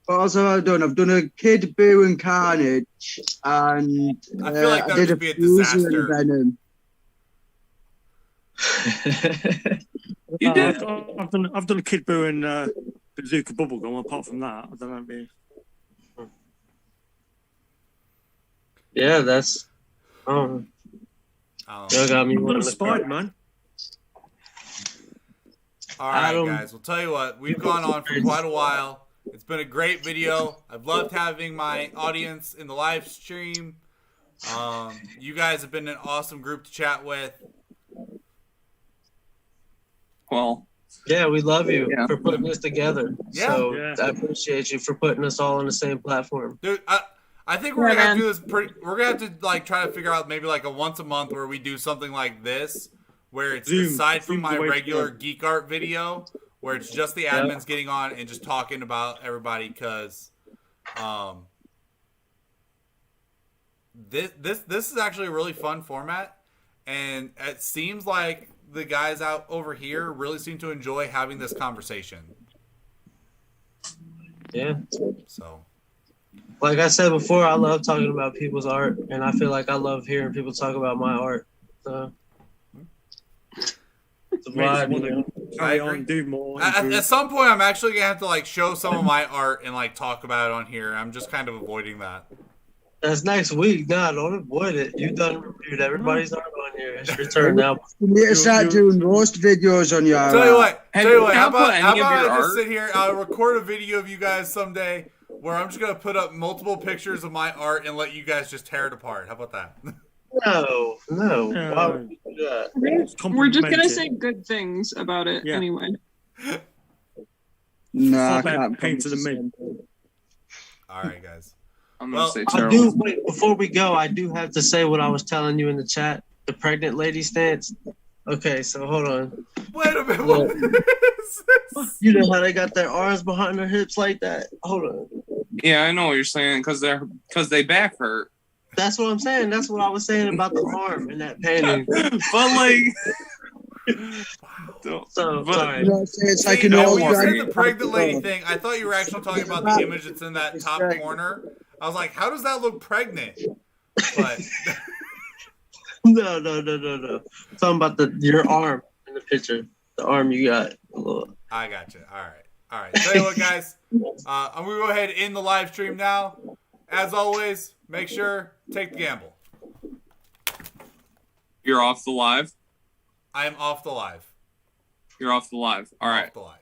What else have I done? I've done a Kid Boo and Carnage, and I feel like that did would be a disaster. Venom. You did. I've done a Kid Boo and Bazooka Bubblegum. Apart from that, I don't know. Yeah, that's. Oh. You got me one Spiderman. All right, guys. We'll tell you what. We've gone on for quite a while. It's been a great video. I've loved having my audience in the live stream. You guys have been an awesome group to chat with. Well, yeah, we love you for putting this together. Yeah. So I appreciate you for putting us all on the same platform. Dude, I think we're gonna have to do this we're gonna have to like try to figure out maybe like a once a month where we do something like this, where it's aside from my regular geek art video, where it's just the admins getting on and just talking about everybody, because this is actually a really fun format, and it seems like the guys out over here really seem to enjoy having this conversation. Yeah. So, like I said before, I love talking about people's art, and I feel like I love hearing people talk about my art. So it's a vibe. I agree. Do more. At some point, I'm actually gonna have to like show some of my art and like talk about it on here. I'm just kind of avoiding that. That's next week. No, don't avoid it. You've done reviewed everybody's art on here. It's your turn now. You need to start doing roast videos on your. Tell you what. How about I just sit here? I'll record a video of you guys someday, where I'm just gonna put up multiple pictures of my art and let you guys just tear it apart. How about that? No. Why would we do that? We're just gonna say good things about it anyway. No, I can't paint to the mid. All right, guys. I'm gonna say terrible. Wait, before we go, I do have to say what I was telling you in the chat. The pregnant lady stance. Okay, so hold on. Wait a minute. What is this? You know how they got their arms behind their hips like that? Hold on. Yeah, I know what you're saying, because they back hurt. That's what I'm saying. That's what I was saying about the arm in that painting. But like, sorry. It's like when you said the pregnant lady thing, I thought you were actually talking about the image that's in that top corner. I was like, how does that look pregnant? But no. Talking about your arm in the picture. The arm you got. I got you. All right. Tell you what, guys. I'm gonna go ahead and end the live stream now. As always, make sure take the gamble. You're off the live. I am off the live. You're off the live. All right. Off the live.